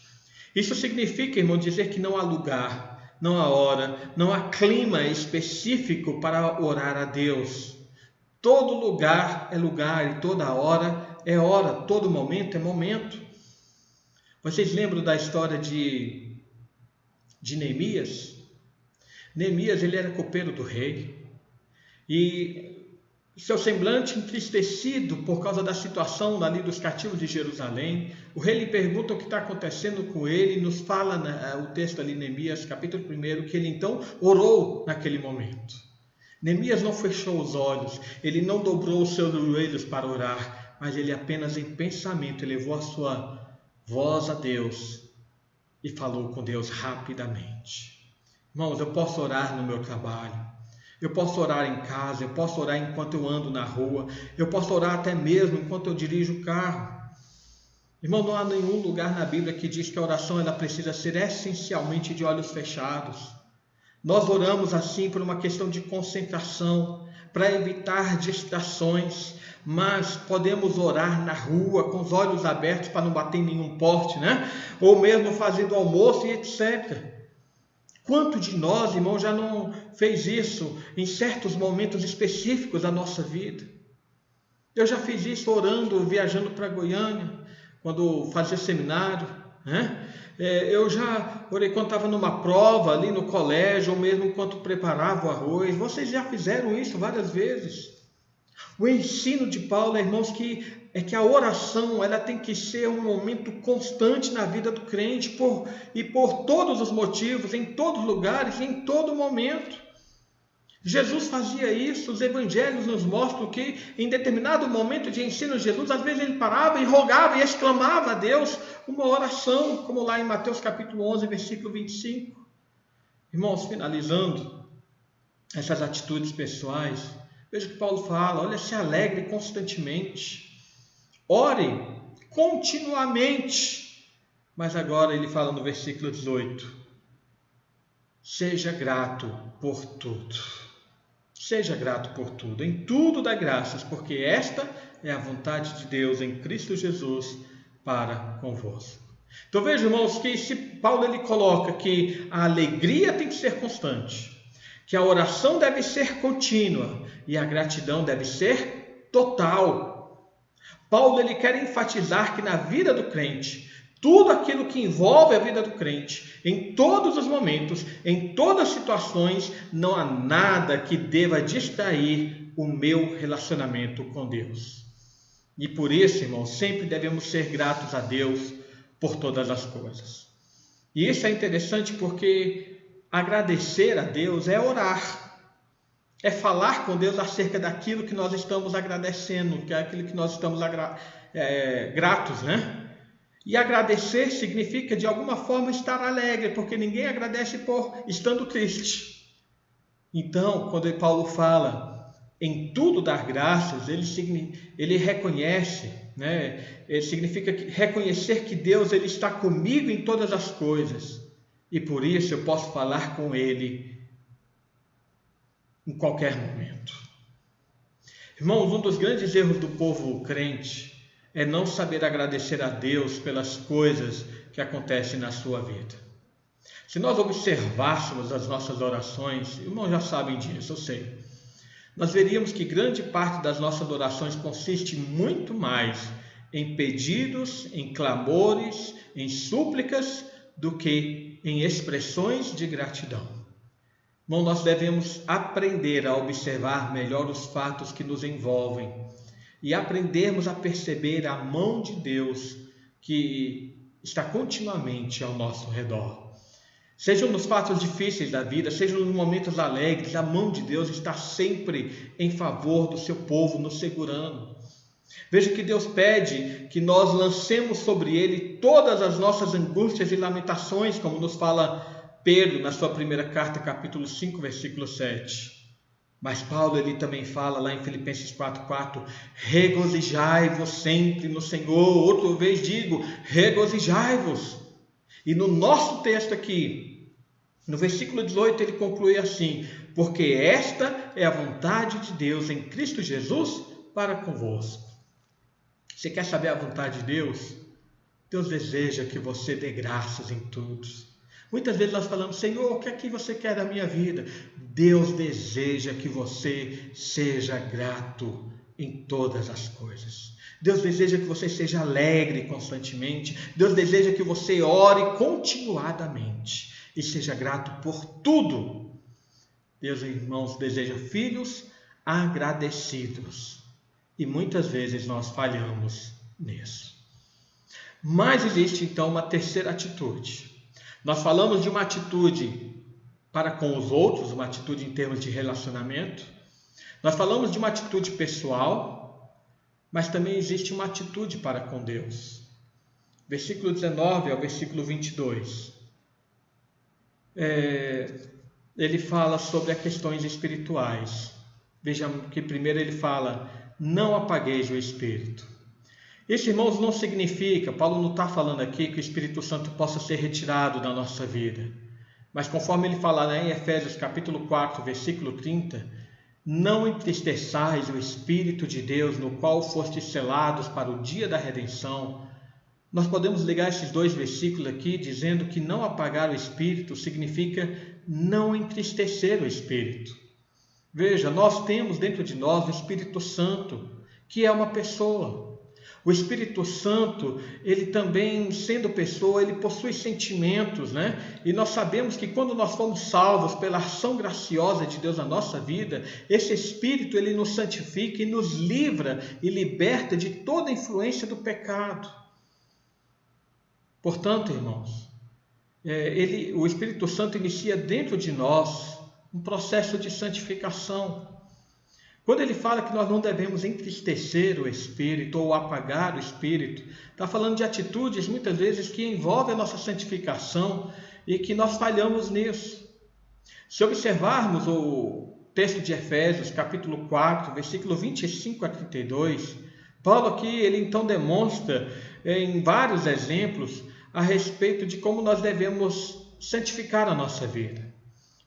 Isso significa, irmão, dizer que não há lugar, não há hora, não há clima específico para orar a Deus. Todo lugar é lugar e toda hora é hora, todo momento é momento. Vocês lembram da história de Neemias? Neemias, ele era copeiro do rei e seu semblante entristecido por causa da situação ali dos cativos de Jerusalém. O rei lhe pergunta o que está acontecendo com ele e nos fala o texto ali, Neemias, capítulo 1, que ele então orou naquele momento. Neemias não fechou os olhos, ele não dobrou os seus joelhos para orar, mas ele apenas em pensamento elevou a sua voz a Deus e falou com Deus rapidamente. Irmãos, eu posso orar no meu trabalho, eu posso orar em casa, eu posso orar enquanto eu ando na rua, eu posso orar até mesmo enquanto eu dirijo o carro. Irmão, não há nenhum lugar na Bíblia que diz que a oração ela precisa ser essencialmente de olhos fechados. Nós oramos assim por uma questão de concentração, para evitar distrações, mas podemos orar na rua com os olhos abertos para não bater em nenhum poste, né? Ou mesmo fazendo almoço e etc. Quanto de nós, irmão, já não fez isso em certos momentos específicos da nossa vida? Eu já fiz isso orando, viajando para Goiânia, quando fazia seminário, né? Eu já orei quando estava numa prova ali no colégio, ou mesmo enquanto preparava o arroz. Vocês já fizeram isso várias vezes. O ensino de Paulo, irmãos, é que a oração ela tem que ser um momento constante na vida do crente, por todos os motivos, em todos os lugares, em todo momento. Jesus fazia isso, os evangelhos nos mostram que em determinado momento de ensino de Jesus, às vezes ele parava e rogava e exclamava a Deus uma oração, como lá em Mateus capítulo 11, versículo 25. Irmãos, finalizando essas atitudes pessoais, veja que Paulo fala, olha, se alegre constantemente, ore continuamente, mas agora ele fala no versículo 18, seja grato por tudo. Seja grato por tudo, em tudo dá graças, porque esta é a vontade de Deus em Cristo Jesus para convosco. Então veja, irmãos, que se Paulo ele coloca que a alegria tem que ser constante, que a oração deve ser contínua e a gratidão deve ser total. Paulo ele quer enfatizar que na vida do crente, tudo aquilo que envolve a vida do crente, em todos os momentos, em todas as situações, não há nada que deva distrair o meu relacionamento com Deus. E por isso, irmãos, sempre devemos ser gratos a Deus por todas as coisas. E isso é interessante porque agradecer a Deus é orar. É falar com Deus acerca daquilo que nós estamos agradecendo, que é aquilo que nós estamos gratos, né? E agradecer significa, de alguma forma, estar alegre, porque ninguém agradece por estando triste. Então, quando Paulo fala em tudo dar graças, ele reconhece, né? Significa reconhecer que Deus ele está comigo em todas as coisas. E por isso eu posso falar com Ele em qualquer momento. Irmãos, um dos grandes erros do povo crente é não saber agradecer a Deus pelas coisas que acontecem na sua vida. Se nós observássemos as nossas orações, irmãos já sabem disso, eu sei. nós veríamos que grande parte das nossas orações consiste muito mais em pedidos, em clamores, em súplicas, do que em expressões de gratidão. Bom, nós devemos aprender a observar melhor os fatos que nos envolvem e aprendermos a perceber a mão de Deus que está continuamente ao nosso redor. Sejam nos fatos difíceis da vida, sejam nos momentos alegres, a mão de Deus está sempre em favor do seu povo, nos segurando. Veja que Deus pede que nós lancemos sobre Ele todas as nossas angústias e lamentações, como nos fala Pedro na sua primeira carta, capítulo 5, versículo 7. Mas Paulo ele também fala lá em Filipenses 4:4, regozijai-vos sempre no Senhor. Outra vez digo, regozijai-vos. E no nosso texto aqui, no versículo 18, ele conclui assim, porque esta é a vontade de Deus em Cristo Jesus para convosco. Você quer saber a vontade de Deus? Deus deseja que você dê graças em tudo. Muitas vezes nós falamos, Senhor, o que é que você quer da minha vida? Deus deseja que você seja grato em todas as coisas. Deus deseja que você seja alegre constantemente. Deus deseja que você ore continuadamente e seja grato por tudo. Deus, irmãos, deseja filhos agradecidos. E muitas vezes nós falhamos nisso. Mas existe então uma terceira atitude. Nós falamos de uma atitude para com os outros, uma atitude em termos de relacionamento. Nós falamos de uma atitude pessoal, mas também existe uma atitude para com Deus. Versículo 19 ao versículo 22. Ele fala sobre as questões espirituais. Veja que primeiro ele fala, não apagueis o Espírito. Isso, irmãos, não significa, Paulo não está falando aqui que o Espírito Santo possa ser retirado da nossa vida. Mas conforme ele fala em Efésios capítulo 4, versículo 30, não entristeçais o Espírito de Deus, no qual fostes selados para o dia da redenção. Nós podemos ligar esses dois versículos aqui, dizendo que não apagar o Espírito significa não entristecer o Espírito. Veja, nós temos dentro de nós o Espírito Santo, que é uma pessoa. O Espírito Santo, ele também, sendo pessoa, ele possui sentimentos, né? E nós sabemos que quando nós fomos salvos pela ação graciosa de Deus na nossa vida, esse Espírito, ele nos santifica e nos livra e liberta de toda a influência do pecado. Portanto, irmãos, o Espírito Santo inicia dentro de nós um processo de santificação. Quando ele fala que nós não devemos entristecer o Espírito ou apagar o Espírito, está falando de atitudes muitas vezes que envolvem a nossa santificação e que nós falhamos nisso. Se observarmos o texto de Efésios, capítulo 4, versículo 25 a 32, Paulo aqui ele então demonstra em vários exemplos a respeito de como nós devemos santificar a nossa vida.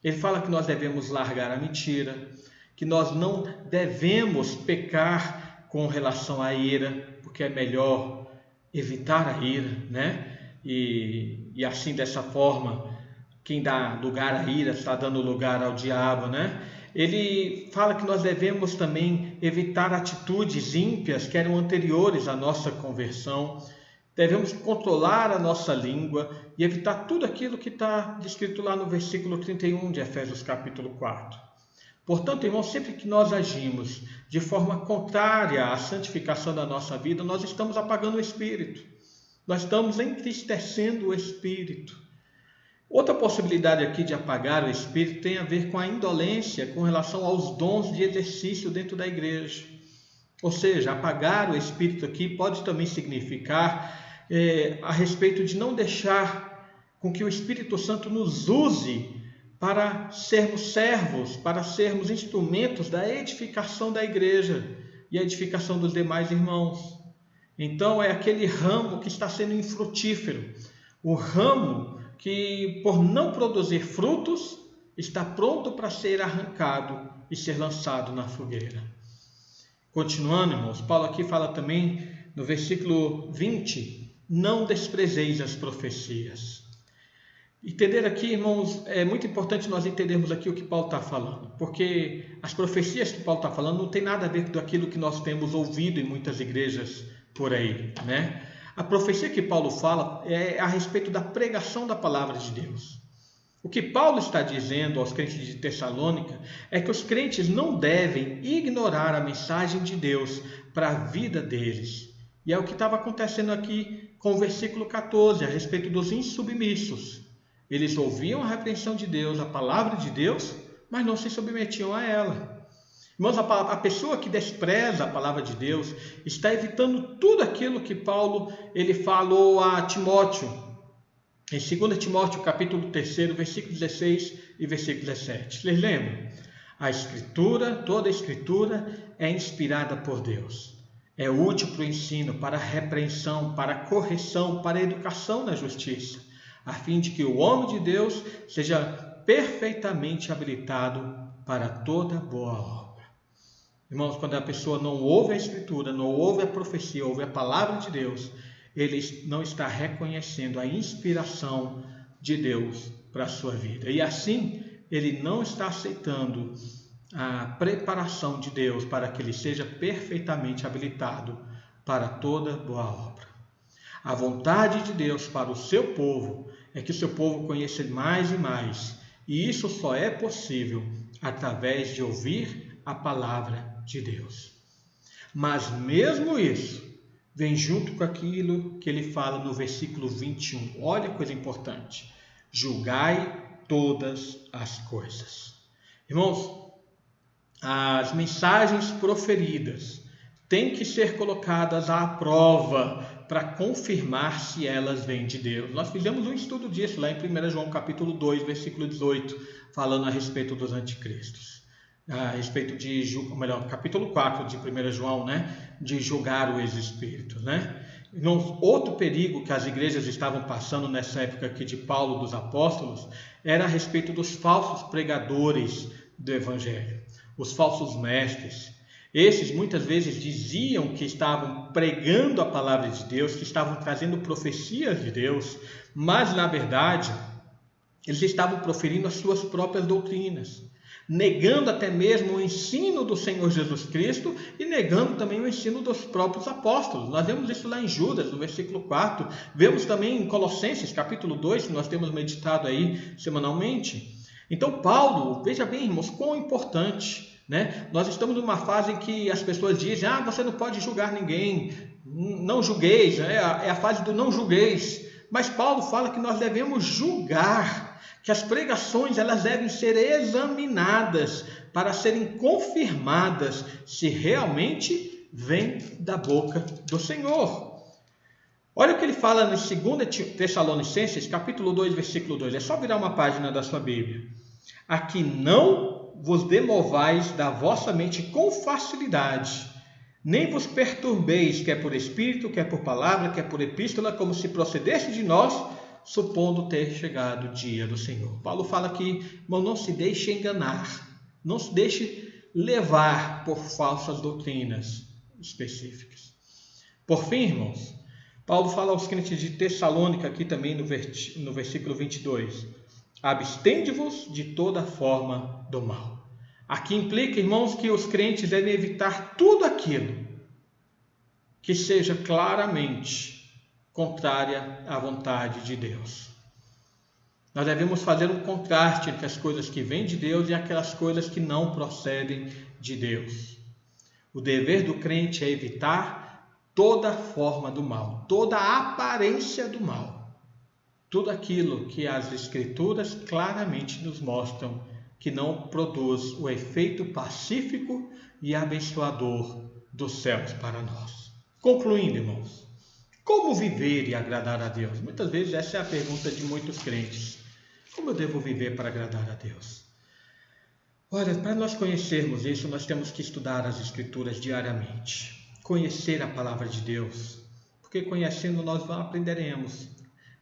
Ele fala que nós devemos largar a mentira, que nós não devemos pecar com relação à ira, porque é melhor evitar a ira, né? E assim, dessa forma, quem dá lugar à ira está dando lugar ao diabo, né? Ele fala que nós devemos também evitar atitudes ímpias que eram anteriores à nossa conversão. Devemos controlar a nossa língua e evitar tudo aquilo que está descrito lá no versículo 31 de Efésios capítulo 4. Portanto, irmãos, sempre que nós agimos de forma contrária à santificação da nossa vida, nós estamos apagando o Espírito. Nós estamos entristecendo o Espírito. Outra possibilidade aqui de apagar o Espírito tem a ver com a indolência com relação aos dons de exercício dentro da igreja. Ou seja, apagar o Espírito aqui pode também significar a respeito de não deixar com que o Espírito Santo nos use para sermos servos, para sermos instrumentos da edificação da igreja e a edificação dos demais irmãos. Então é aquele ramo que está sendo infrutífero, o ramo que por não produzir frutos está pronto para ser arrancado e ser lançado na fogueira. Continuando, irmãos, Paulo aqui fala também no versículo 20, não desprezeis as profecias. Entender aqui, irmãos, é muito importante nós entendermos aqui o que Paulo está falando, porque as profecias que Paulo está falando não tem nada a ver com aquilo que nós temos ouvido em muitas igrejas por aí, né? A profecia que Paulo fala é a respeito da pregação da palavra de Deus. O que Paulo está dizendo aos crentes de Tessalônica é que os crentes não devem ignorar a mensagem de Deus para a vida deles. E é o que estava acontecendo aqui com o versículo 14, a respeito dos insubmissos. Eles ouviam a repreensão de Deus, a palavra de Deus, mas não se submetiam a ela. Irmãos, a pessoa que despreza a palavra de Deus está evitando tudo aquilo que Paulo ele falou a Timóteo. Em 2 Timóteo, capítulo 3, versículo 16 e versículo 17. Vocês lembram? A Escritura, toda a Escritura é inspirada por Deus. É útil para o ensino, para a repreensão, para a correção, para a educação na justiça, a fim de que o homem de Deus seja perfeitamente habilitado para toda boa obra. Irmãos, quando a pessoa não ouve a Escritura, não ouve a profecia, ouve a palavra de Deus, ele não está reconhecendo a inspiração de Deus para a sua vida. E assim, ele não está aceitando a preparação de Deus para que ele seja perfeitamente habilitado para toda boa obra. A vontade de Deus para o seu povo é que o seu povo conheça mais e mais, e isso só é possível através de ouvir a palavra de Deus. Mas mesmo isso vem junto com aquilo que ele fala no versículo 21. Olha a coisa importante. Julgai todas as coisas. Irmãos, as mensagens proferidas têm que ser colocadas à prova para confirmar se elas vêm de Deus. Nós fizemos um estudo disso lá em 1 João capítulo 2, versículo 18, falando a respeito dos anticristos. A respeito de, capítulo 4 de 1 João, né? De julgar os espíritos, né? Outro perigo que as igrejas estavam passando nessa época aqui de Paulo, dos apóstolos, era a respeito dos falsos pregadores do evangelho, os falsos mestres. Esses muitas vezes diziam que estavam pregando a palavra de Deus, que estavam trazendo profecias de Deus, mas na verdade eles estavam proferindo as suas próprias doutrinas, negando até mesmo o ensino do Senhor Jesus Cristo e negando também o ensino dos próprios apóstolos. Nós vemos isso lá em Judas, no versículo 4, vemos também em Colossenses, capítulo 2, que nós temos meditado aí semanalmente. Então Paulo, veja bem, irmãos, quão importante, né? Nós estamos numa fase em que as pessoas dizem, você não pode julgar ninguém, não julgueis, é a fase do não julgueis. Mas Paulo fala que nós devemos julgar, que as pregações elas devem ser examinadas para serem confirmadas se realmente vem da boca do Senhor. Olha o que ele fala em 2 Tessalonicenses, capítulo 2, versículo 2. É só virar uma página da sua Bíblia. Aqui não vos demovais da vossa mente com facilidade, nem vos perturbeis, quer por espírito, quer por palavra, quer por epístola, como se procedesse de nós, supondo ter chegado o dia do Senhor. Paulo fala aqui, irmão, não se deixe enganar, não se deixe levar por falsas doutrinas específicas. Por fim, irmãos, Paulo fala aos crentes de Tessalônica, aqui também no versículo 22, abstende-vos de toda forma do mal. Aqui implica, irmãos, que os crentes devem evitar tudo aquilo que seja claramente contrária à vontade de Deus. Nós devemos fazer um contraste entre as coisas que vêm de Deus e aquelas coisas que não procedem de Deus. O dever do crente é evitar toda forma do mal, toda a aparência do mal. Tudo aquilo que as Escrituras claramente nos mostram que não produz o efeito pacífico e abençoador dos céus para nós. Concluindo, irmãos, como viver e agradar a Deus? Muitas vezes essa é a pergunta de muitos crentes. Como eu devo viver para agradar a Deus? Olha, para nós conhecermos isso, nós temos que estudar as Escrituras diariamente. Conhecer a palavra de Deus. Porque conhecendo nós aprenderemos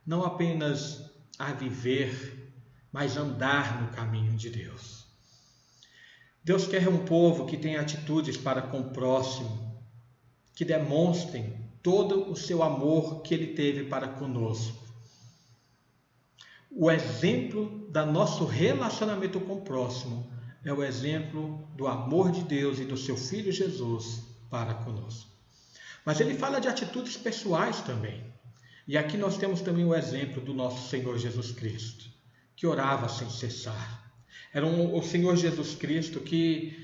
não apenas a viver, mas andar no caminho de Deus. Deus quer um povo que tenha atitudes para com o próximo, que demonstrem todo o seu amor que Ele teve para conosco. o exemplo do nosso relacionamento com o próximo é o exemplo do amor de Deus e do seu Filho Jesus para conosco. Mas ele fala de atitudes pessoais também. E aqui nós temos também o exemplo do nosso Senhor Jesus Cristo, que orava sem cessar. Era o Senhor Jesus Cristo que,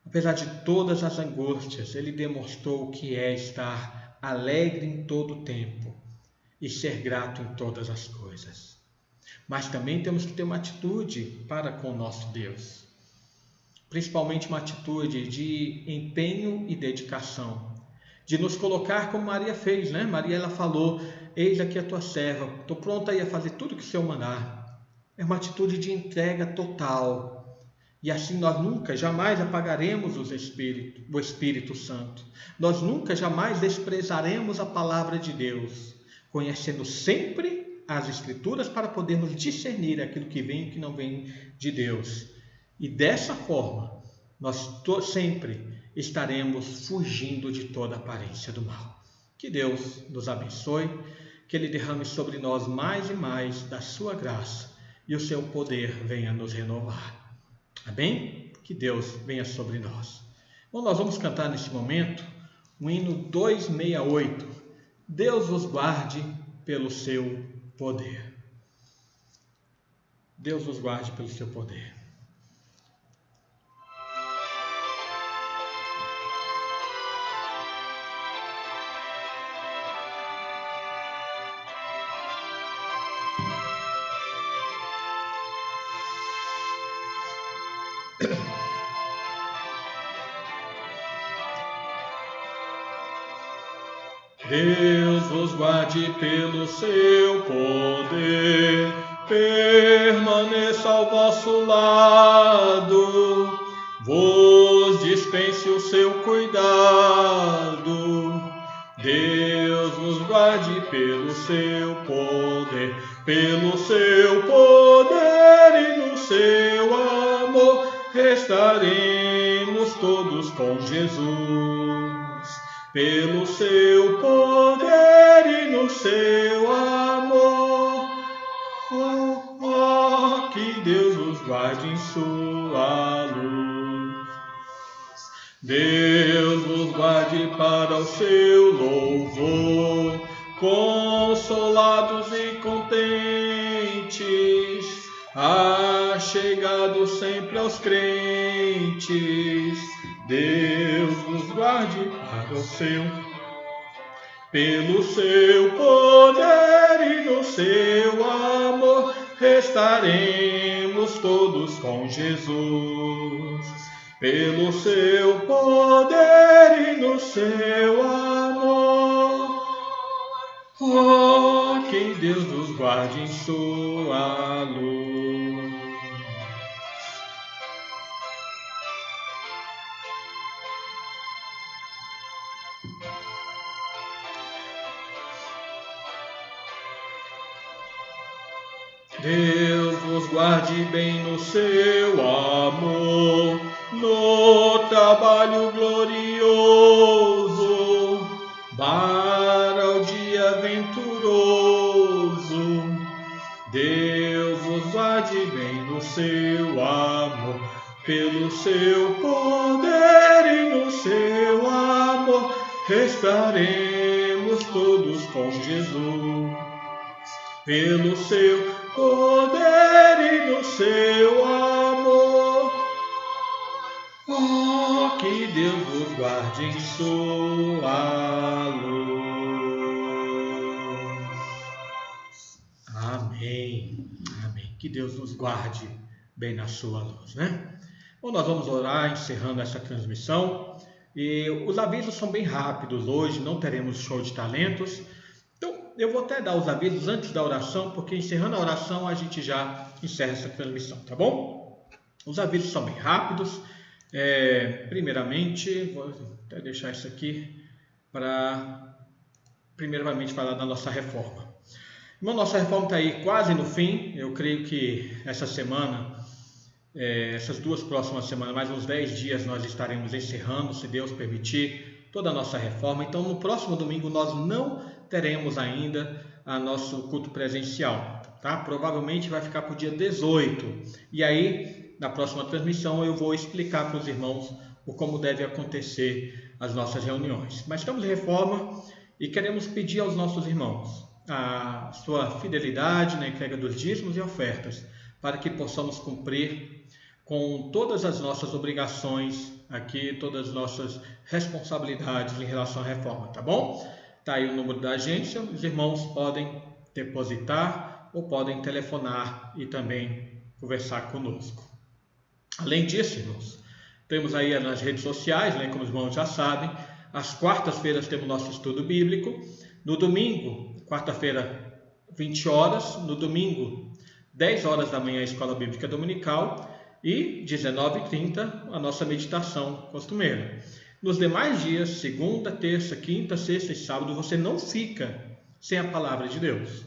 apesar de todas as angústias, ele demonstrou o que é estar alegre em todo o tempo e ser grato em todas as coisas. Mas também temos que ter uma atitude para com o nosso Deus. Principalmente uma atitude de empenho e dedicação. De nos colocar como Maria fez, né? Maria, ela falou, eis aqui a tua serva, estou pronta aí a fazer tudo que o Senhor mandar. É uma atitude de entrega total. E assim nós nunca, jamais apagaremos o Espírito Santo. Nós nunca, jamais desprezaremos a palavra de Deus, conhecendo sempre as Escrituras para podermos discernir aquilo que vem e o que não vem de Deus. E dessa forma, nós sempre estaremos fugindo de toda aparência do mal. Que Deus nos abençoe, que Ele derrame sobre nós mais e mais da sua graça e o seu poder venha nos renovar. Amém? Que Deus venha sobre nós. Bom, nós vamos cantar neste momento o hino 268. Deus vos guarde pelo seu poder. Deus vos guarde pelo seu poder. Deus vos guarde pelo seu poder, permaneça ao vosso lado, vos dispense o seu cuidado. Deus vos guarde pelo seu poder e no seu amor restaremos todos com Jesus. Pelo seu poder e no seu amor, que Deus os guarde em sua luz. Deus vos guarde para o seu louvor, consolados e contentes, achegados sempre aos crentes. Deus vos guarde para o seu, pelo seu poder e no seu amor, restaremos todos com Jesus. Pelo seu poder e no seu amor, que Deus vos guarde em sua luz. Deus vos guarde bem no seu amor, no trabalho glorioso, para o dia venturoso. Deus vos guarde bem no seu amor, pelo seu poder e no seu amor, restaremos todos com Jesus. Pelo seu poder e no seu amor, que Deus vos guarde em sua luz. Amém. Amém. Que Deus nos guarde bem na sua luz, né? Bom, nós vamos orar encerrando essa transmissão. E os avisos são bem rápidos hoje, não teremos show de talentos. Eu vou até dar os avisos antes da oração, porque encerrando a oração a gente já encerra essa transmissão, tá bom? Os avisos são bem rápidos. Primeiramente, vou até deixar isso aqui para primeiramente falar da nossa reforma. Bom, nossa reforma está aí quase no fim. Eu creio que essa semana, essas duas próximas semanas, mais uns 10 dias, nós estaremos encerrando, se Deus permitir, toda a nossa reforma. Então, no próximo domingo nós não teremos ainda a nosso culto presencial. tá? Provavelmente vai ficar para o dia 18. E aí, na próxima transmissão, eu vou explicar para os irmãos o como deve acontecer as nossas reuniões. Mas estamos em reforma e queremos pedir aos nossos irmãos a sua fidelidade na entrega dos dízimos e ofertas, para que possamos cumprir com todas as nossas obrigações aqui, todas as nossas responsabilidades em relação à reforma, tá bom? Tá aí o número da agência, os irmãos podem depositar ou podem telefonar e também conversar conosco. Além disso, irmãos, temos aí nas redes sociais, né, como os irmãos já sabem, às quartas-feiras temos nosso estudo bíblico, no domingo, quarta-feira, 20 horas, no domingo, 10 horas da manhã, a Escola Bíblica Dominical, e 19h30 a nossa meditação costumeira. Nos demais dias, segunda, terça, quinta, sexta e sábado, você não fica sem a palavra de Deus.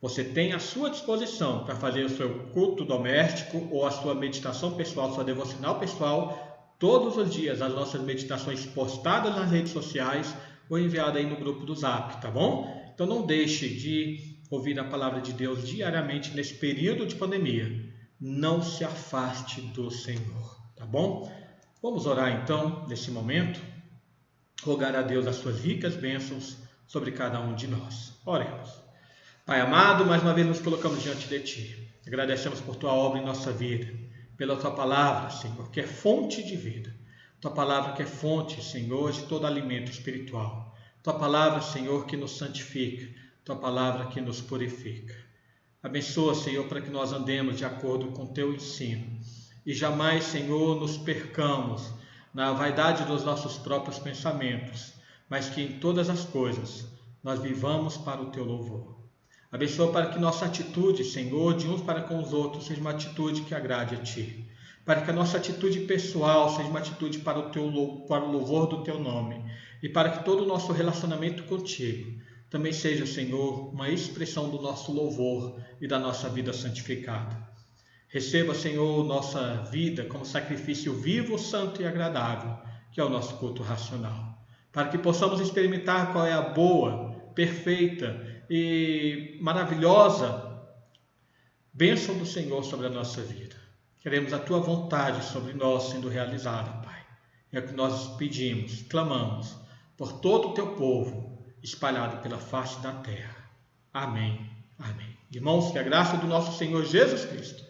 Você tem à sua disposição para fazer o seu culto doméstico ou a sua meditação pessoal, sua devocional pessoal, todos os dias, as nossas meditações postadas nas redes sociais ou enviadas aí no grupo do Zap, tá bom? Então não deixe de ouvir a palavra de Deus diariamente nesse período de pandemia. Não se afaste do Senhor, tá bom? Vamos orar então, nesse momento, rogar a Deus as suas ricas bênçãos sobre cada um de nós. Oremos. Pai amado, mais uma vez nos colocamos diante de Ti. Agradecemos por Tua obra em nossa vida, pela Tua palavra, Senhor, que é fonte de vida. Tua palavra que é fonte, Senhor, de todo alimento espiritual. Tua palavra, Senhor, que nos santifica. Tua palavra que nos purifica. Abençoa, Senhor, para que nós andemos de acordo com o Teu ensino. E jamais, Senhor, nos percamos na vaidade dos nossos próprios pensamentos, mas que em todas as coisas nós vivamos para o Teu louvor. Abençoa para que nossa atitude, Senhor, de uns para com os outros, seja uma atitude que agrade a Ti. Para que a nossa atitude pessoal seja uma atitude para o louvor do Teu nome. E para que todo o nosso relacionamento contigo também seja, Senhor, uma expressão do nosso louvor e da nossa vida santificada. Receba, Senhor, nossa vida como sacrifício vivo, santo e agradável, que é o nosso culto racional. Para que possamos experimentar qual é a boa, perfeita e maravilhosa bênção do Senhor sobre a nossa vida. Queremos a Tua vontade sobre nós sendo realizada, Pai. É o que nós pedimos, clamamos por todo o Teu povo, espalhado pela face da terra. Amém. Amém. Irmãos, que a graça do nosso Senhor Jesus Cristo,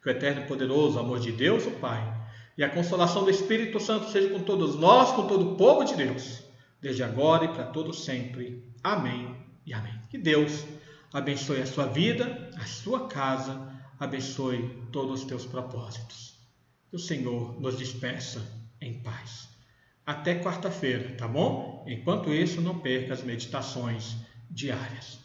que o eterno e poderoso amor de Deus, o Pai, e a consolação do Espírito Santo seja com todos nós, com todo o povo de Deus, desde agora e para todo sempre. Amém e amém. Que Deus abençoe a sua vida, a sua casa, abençoe todos os teus propósitos. Que o Senhor nos despeça em paz. Até quarta-feira, tá bom? Enquanto isso, não perca as meditações diárias.